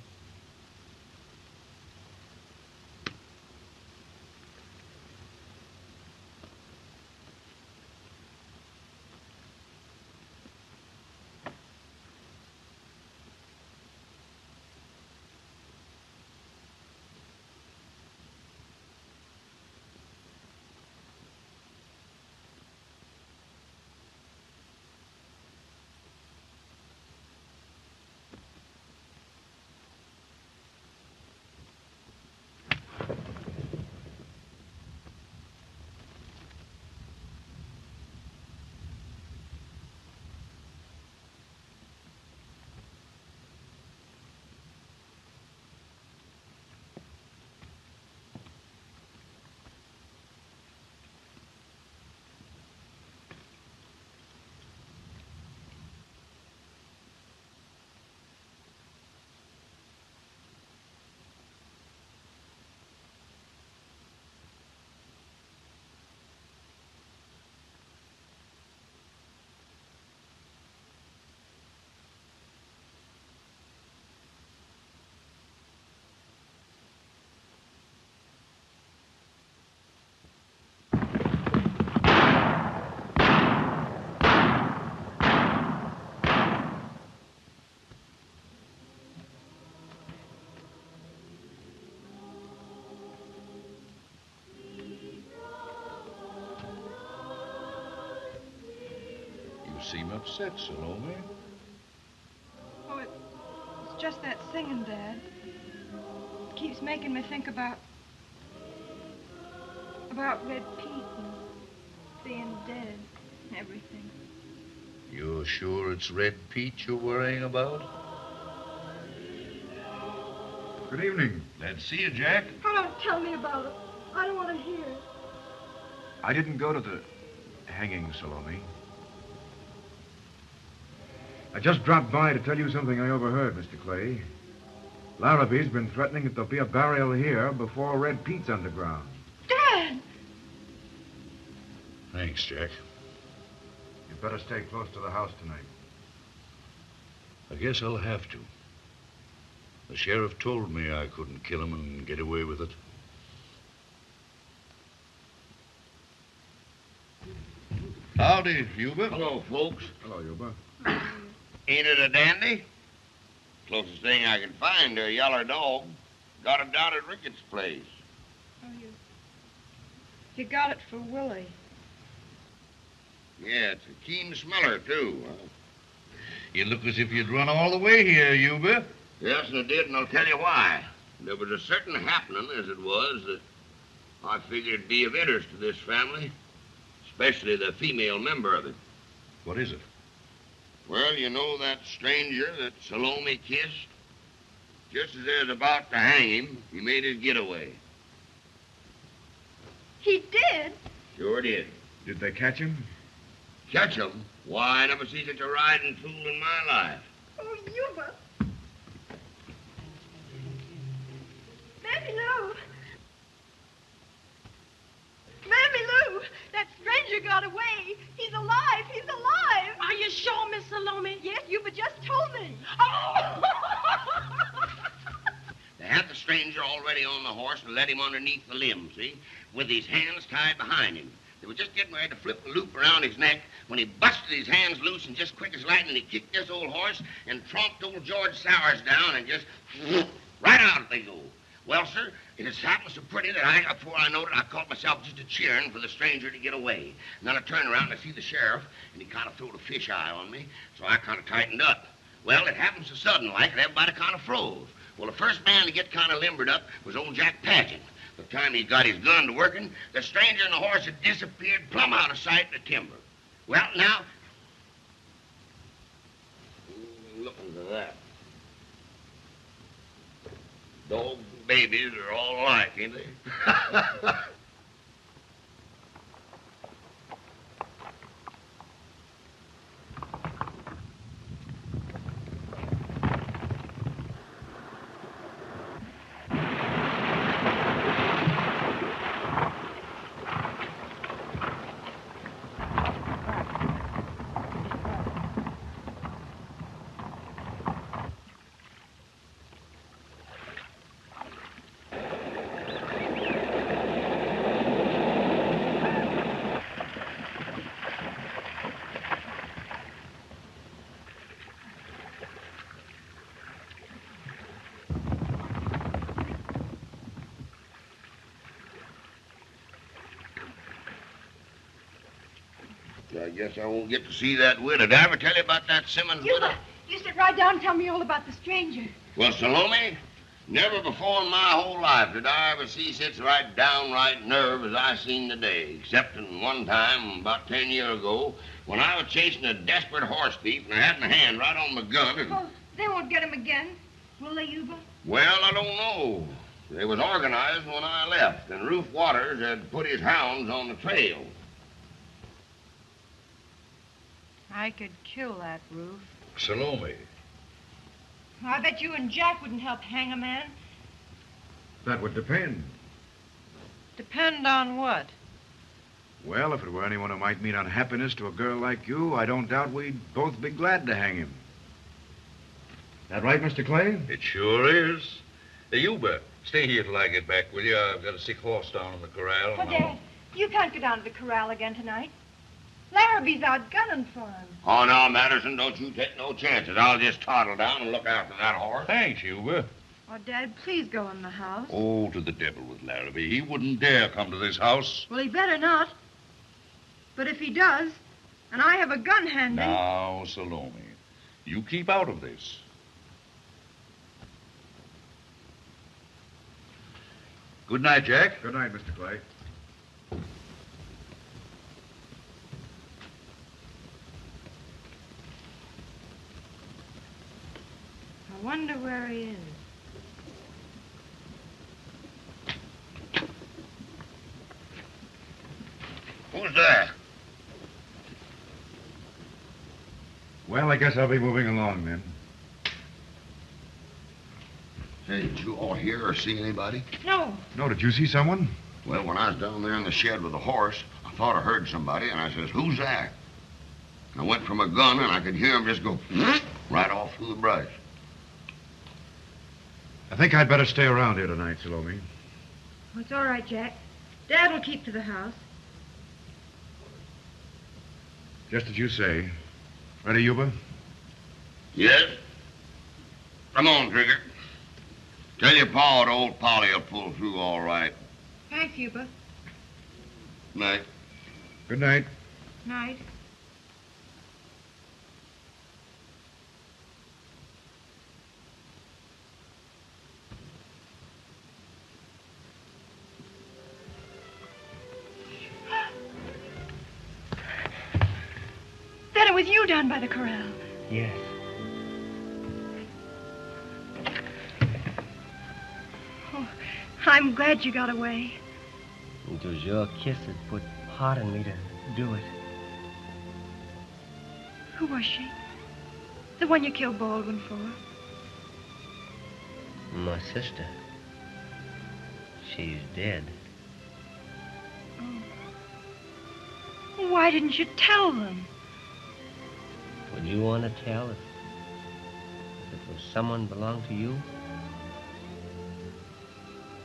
You seem upset, Salomy. Oh, it's just that singing, Dad. It keeps making me think about Red Pete and being dead and everything. You're sure it's Red Pete you're worrying about? Good evening. Glad to see you, Jack. Oh, don't tell me about it. I don't want to hear it. I didn't go to the hanging, Salomy. I just dropped by to tell you something I overheard, Mr. Clay. Larrabee's been threatening that there'll be a burial here before Red Pete's underground. Dad! Thanks, Jack. You'd better stay close to the house tonight. I guess I'll have to. The sheriff told me I couldn't kill him and get away with it. Howdy, Yuba. Hello, folks. Hello, Yuba. Ain't it a dandy? Closest thing I can find to a yaller dog. Got it down at Ricketts' place. Oh, you got it for Willie. Yeah, it's a keen smeller, too. Huh? You look as if you'd run all the way here, Yuba. Yes, and I did, and I'll tell you why. There was a certain happening, as it was, that I figured would be of interest to this family, especially the female member of it. What is it? Well, you know that stranger that Salomy kissed? Just as they was about to hang him, he made his getaway. He did? Sure did. Did they catch him? Catch him? Why, I never see such a riding fool in my life. Oh, Yuba. Mammy Lou. Mammy Lou. already on the horse and led him underneath the limb, see, with his hands tied behind him. They were just getting ready to flip the loop around his neck when he busted his hands loose and just quick as lightning, he kicked this old horse and tromped old George Sowers down and just right out they go. Well, sir, it just happened so pretty that before I knowed it, I caught myself just a-cheering for the stranger to get away. And then I turned around and I see the sheriff, and he kind of throwed a fish eye on me, so I kind of tightened up. Well, it happened so sudden like, and everybody kind of froze. Well, the first man to get kind of limbered up was old Jack Pageant. By the time he got his gun to working, the stranger and the horse had disappeared plumb out of sight in the timber. Well, now, look into that. Dog babies are all alike, ain't they? I guess I won't get to see that widow. Did I ever tell you about that Simmons widow? You sit right down and tell me all about the stranger. Well, Salomy, never before in my whole life did I ever see such right downright nerve as I seen today, except in one time about 10 years ago when I was chasing a desperate horse thief and I had my hand right on my gun and... Oh, they won't get him again, will they, Yuba? Well, I don't know. They was organized when I left, and Rufe Waters had put his hounds on the trail. I could kill that Rufe. Salomy. I bet you and Jack wouldn't help hang a man. That would depend. Depend on what? Well, if it were anyone who might mean unhappiness to a girl like you, I don't doubt we'd both be glad to hang him. That right, Mr. Clay? It sure is. Hey, Yuba, stay here till I get back, will you? I've got a sick horse down in the corral. Oh, Dad, you can't go down to the corral again tonight. Larrabee's out gunning for him. Oh, now, Matterson, don't you take no chances. I'll just toddle down and look after that horse. Thanks, Yuba. Oh, Dad, please go in the house. Oh, to the devil with Larrabee. He wouldn't dare come to this house. Well, he better not. But if he does, and I have a gun handy... Now, Salomy, you keep out of this. Good night, Jack. Good night, Mr. Clay. I wonder where he is. Who's there? Well, I guess I'll be moving along then. Hey, did you all hear or see anybody? No. No, did you see someone? Well, when I was down there in the shed with the horse, I thought I heard somebody, and I says, who's that? And I went for my gun, and I could hear him just go right off through the brush. I think I'd better stay around here tonight, Salomy. Oh, it's all right, Jack. Dad will keep to the house. Just as you say. Ready, Yuba? Yes? Come on, Trigger. Tell your pa that old Polly will pull through all right. Thanks, Yuba. Night. Good night. Night. Then it was you down by the corral. Yes. Oh, I'm glad you got away. It was your kiss that put Harte in me to do it. Who was she? The one you killed Baldwin for? My sister. She's dead. Oh. Why didn't you tell them? Would you want to tell if it was someone belonged to you?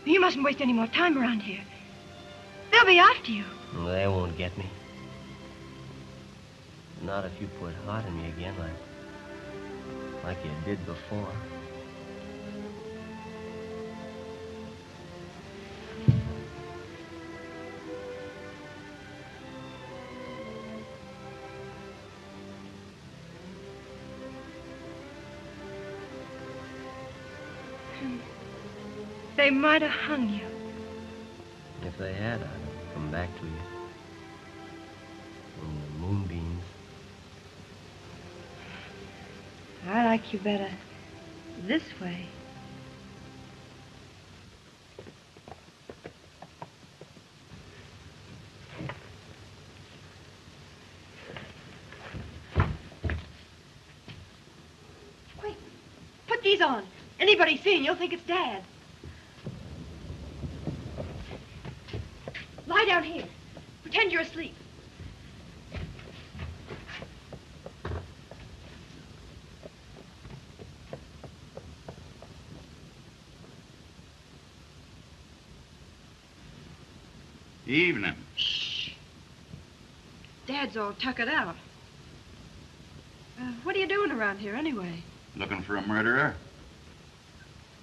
You mustn't waste any more time around here. They'll be after you. They won't get me. Not if you put Harte in me again like you did before. They might have hung you. If they had, I'd have come back to you. In the moonbeams. I like you better this way. Quick, put these on. Anybody seeing you'll think it's Dad. Lie down here. Pretend you're asleep. Evening. Dad's all tuckered out. What are you doing around here anyway? Looking for a murderer?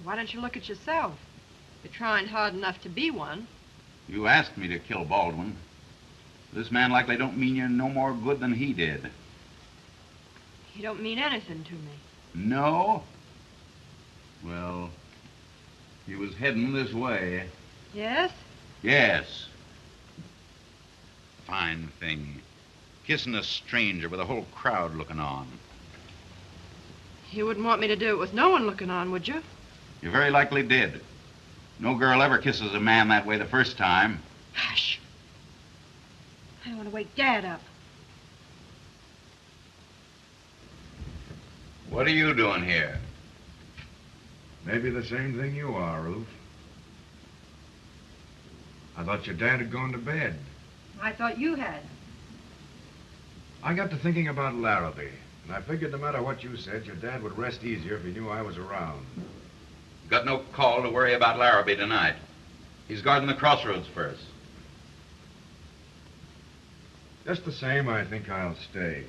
Why don't you look at yourself? You're trying hard enough to be one. You asked me to kill Baldwin. This man likely don't mean you no more good than he did. He don't mean anything to me. No? Well, he was heading this way. Yes? Yes. Fine thing. Kissing a stranger with a whole crowd looking on. You wouldn't want me to do it with no one looking on, would you? You very likely did. No girl ever kisses a man that way the first time. Hush. I don't want to wake Dad up. What are you doing here? Maybe the same thing you are, Ruth. I thought your dad had gone to bed. I thought you had. I got to thinking about Larrabee, and I figured no matter what you said, your dad would rest easier if he knew I was around. Got no call to worry about Larrabee tonight. He's guarding the crossroads first. Just the same, I think I'll stay.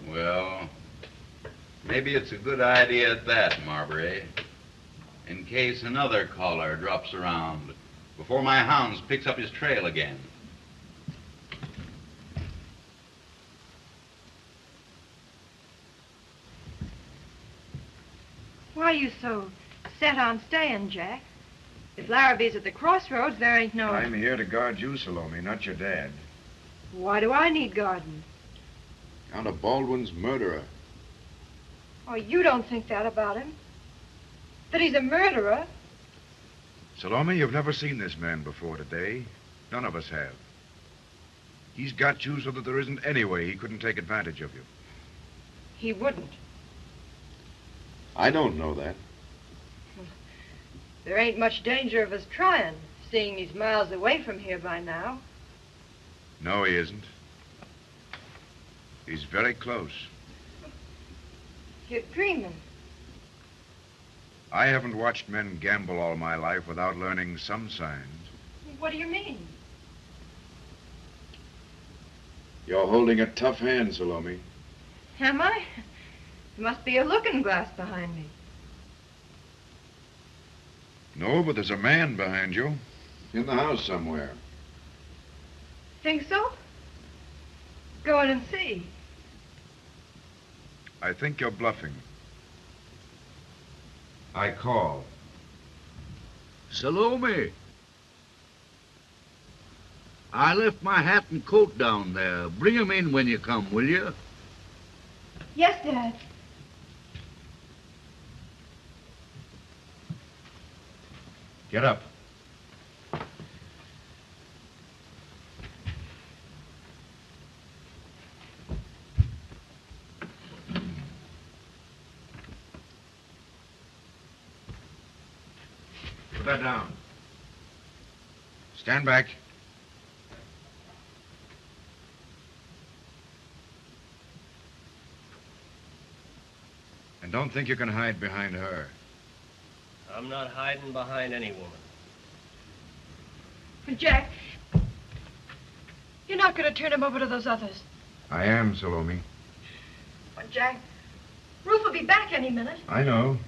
Well, maybe it's a good idea at that, Marbury. In case another caller drops around before my hounds picks up his trail again. Why are you so set on staying, Jack? If Larrabee's at the crossroads, there ain't no... I'm here to guard you, Salomy, not your dad. Why do I need guarding? Count of Baldwin's murderer. Oh, you don't think that about him. That he's a murderer. Salomy, you've never seen this man before today. None of us have. He's got you so that there isn't any way he couldn't take advantage of you. He wouldn't. I don't know that. There ain't much danger of us trying, seeing he's miles away from here by now. No, he isn't. He's very close. You're dreaming. I haven't watched men gamble all my life without learning some signs. What do you mean? You're holding a tough hand, Salomy. Am I? There must be a looking glass behind me. No, but there's a man behind you. In the house somewhere. Think so? Go in and see. I think you're bluffing. I call. Salomy. I left my hat and coat down there. Bring 'em in when you come, will you? Yes, Dad. Get up. Put that down. Stand back. And don't think you can hide behind her. I'm not hiding behind any woman. Jack, you're not going to turn him over to those others. I am, Salomy. Well, Jack, Ruth will be back any minute. I know.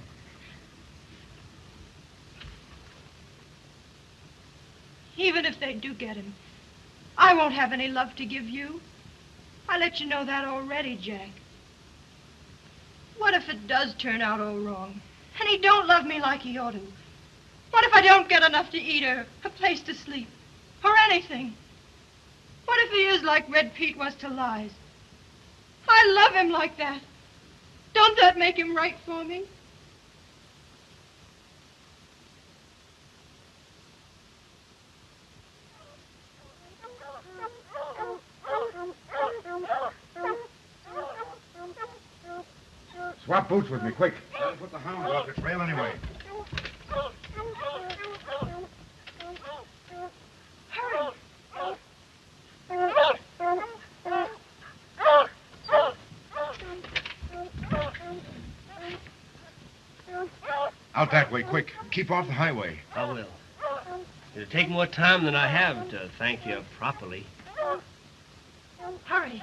Even if they do get him, I won't have any love to give you. I let you know that already, Jack. What if it does turn out all wrong, and he don't love me like he ought to? What if I don't get enough to eat or a place to sleep, or anything? What if he is like Red Pete was to Lies? I love him like that. Don't that make him right for me? Swap boots with me, quick. That'll put the hounds off your trail anyway. Hurry. Out that way, quick. Keep off the highway. I will. It'll take more time than I have to thank you properly. Hurry.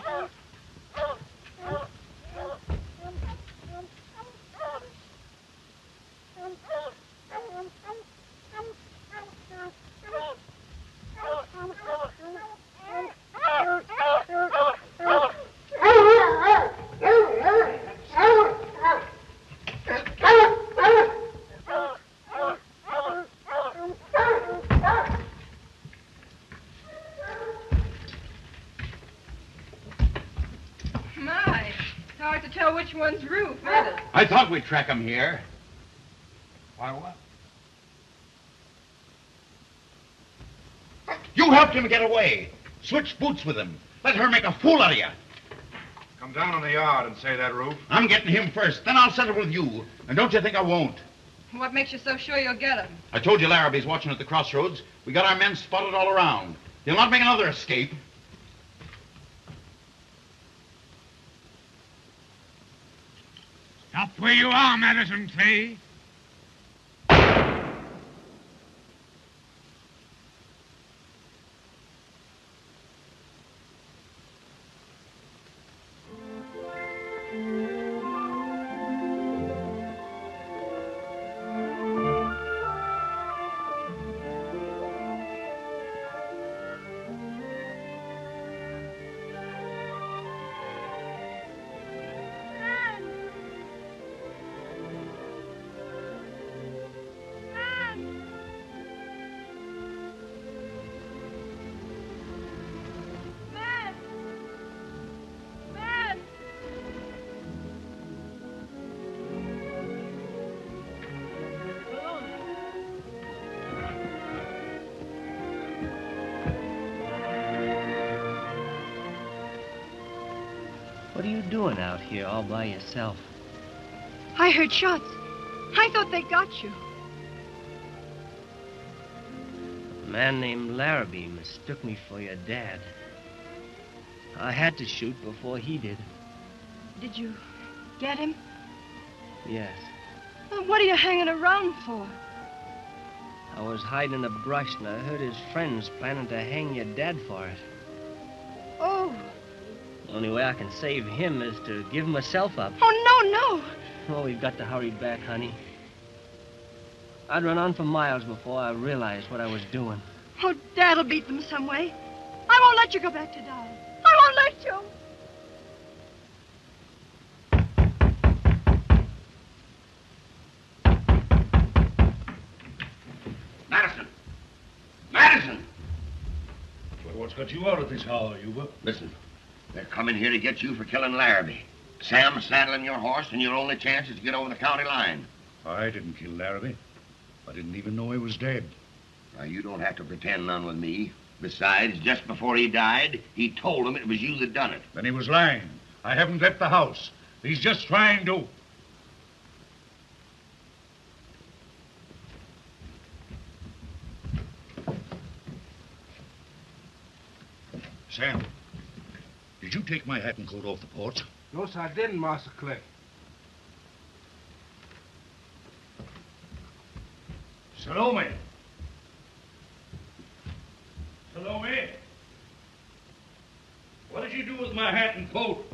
Which one's Ruth, isn't it? I thought we'd track him here. Why, what? You helped him get away. Switch boots with him. Let her make a fool out of you. Come down on the yard and say that, Ruth. I'm getting him first, then I'll settle with you. And don't you think I won't? What makes you so sure you'll get him? I told you Larrabee's watching at the crossroads. We got our men spotted all around. He'll not make another escape. Stop where you are, Madison Clay. What are you doing out here all by yourself? I heard shots. I thought they got you. A man named Larrabee mistook me for your dad. I had to shoot before he did. Did you get him? Yes. Well, what are you hanging around for? I was hiding in the brush and I heard his friends planning to hang your dad for it. Oh. The only way I can save him is to give myself up. Oh, no. Oh, we've got to hurry back, honey. I'd run on for miles before I realized what I was doing. Oh, Dad'll beat them some way. I won't let you go back to die. I won't let you. Madison! Madison! Well, what's got you out of this holler, Yuba? Listen, they're coming here to get you for killing Larrabee. Sam's saddling your horse, and your only chance is to get over the county line. I didn't kill Larrabee. I didn't even know he was dead. Now, you don't have to pretend none with me. Besides, just before he died, he told him it was you that done it. Then he was lying. I haven't left the house. He's just trying to. Sam, did you take my hat and coat off the porch? No, sir, I didn't, Master Clay. Salomy. Salomy. What did you do with my hat and coat?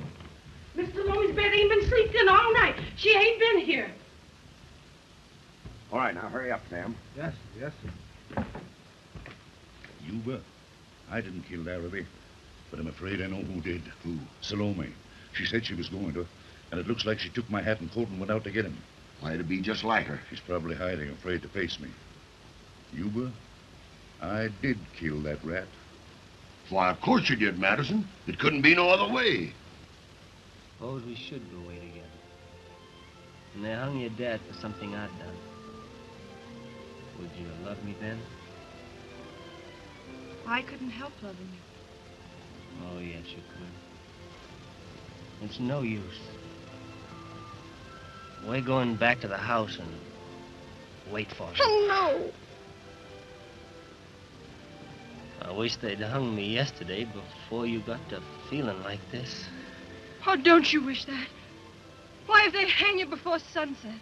Miss Salomy's bed ain't been sleeping all night. She ain't been here. All right, now hurry up, Sam. Yes, sir. Yuba, I didn't kill Larrabee, but I'm afraid I know who did. Who? Salomy. She said she was going to, and it looks like she took my hat and coat and went out to get him. Why, it'd be just like her. She's probably hiding, afraid to face me. Yuba, I did kill that rat. Why, of course you did, Madison. It couldn't be no other way. Suppose we should go away together. And they hung your dad for something I'd done. Would you love me then? I couldn't help loving you. Oh, yes, you could. It's no use. We're going back to the house and wait for him. Oh, no. I wish they'd hung me yesterday before you got to feeling like this. Oh, don't you wish that? Why, if they'd hang you before sunset,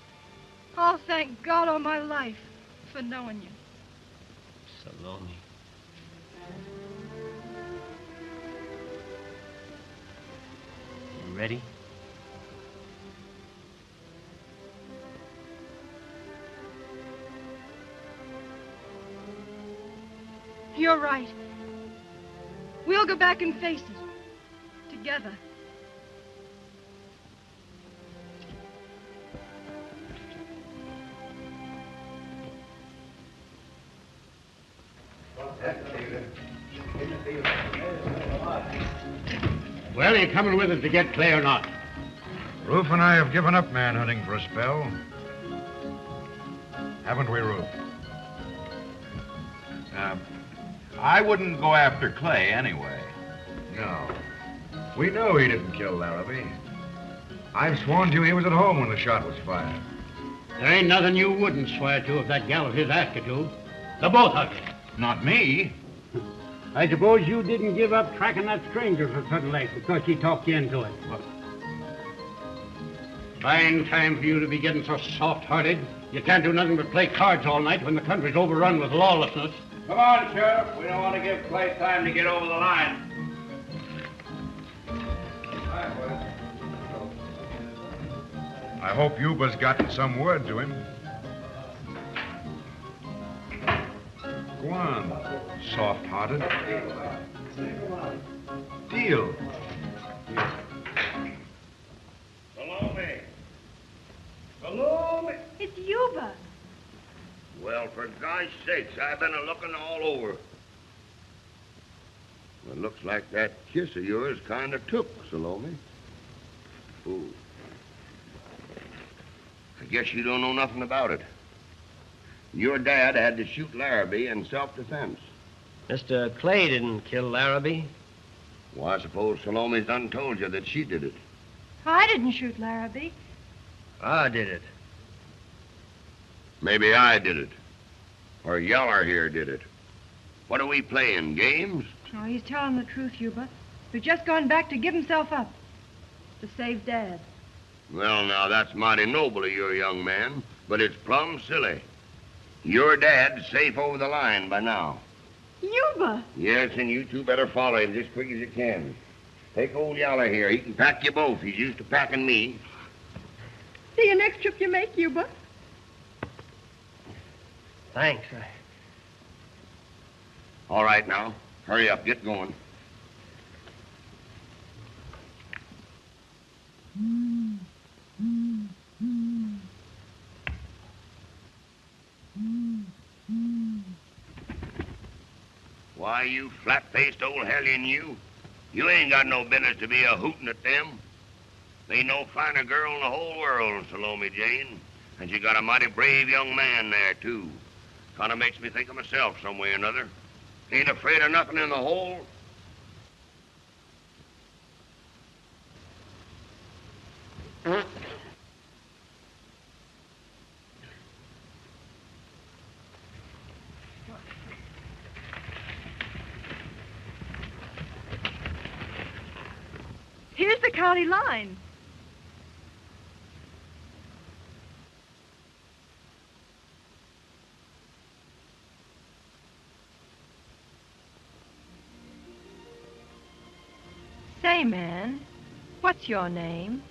I'll thank God all my life for knowing you. Salomy. You ready? You're right. We'll go back and face it. Together. Well, are you coming with us to get Clay or not? Ruth and I have given up manhunting for a spell. Haven't we, Ruth? I wouldn't go after Clay anyway. No. We know he didn't kill Larrabee. I've sworn to you he was at home when the shot was fired. There ain't nothing you wouldn't swear to if that gal of his asked you to. The both of you. Not me. I suppose you didn't give up tracking that stranger for Sudden Lake because she talked you into it. Fine time for you to be getting so soft-hearted. You can't do nothing but play cards all night when the country's overrun with lawlessness. Come on, Sheriff. We don't want to give Clay time to get over the line. I hope Yuba's gotten some word to him. Go on, soft-hearted. Deal. Salomy. Salomy. It's Yuba. Well, for gosh sakes, I've been a-looking all over. It looks like that kiss of yours kind of took, Salomy. Ooh. I guess you don't know nothing about it. Your dad had to shoot Larrabee in self-defense. Mr. Clay didn't kill Larrabee. Well, I suppose Salomy's done told you that she did it. I didn't shoot Larrabee. I did it. Maybe I did it. Or Yeller here did it. What are we playing, games? Oh, he's telling the truth, Yuba. He's just gone back to give himself up. To save Dad. Well, now, that's mighty noble of your young man, but it's plumb silly. Your dad's safe over the line by now. Yuba! Yes, and you two better follow him just quick as you can. Take old Yeller here. He can pack you both. He's used to packing me. See you next trip you make, Yuba. Thanks. All right, now. Hurry up. Get going. Why, you flat-faced old hellion, you. You ain't got no business to be a-hooting at them. They ain't no finer girl in the whole world, Salomy Jane. And you got a mighty brave young man there, too. Kind of makes me think of myself some way or another. Ain't afraid of nothing in the whole. Here's the county line. Say, man, what's your name?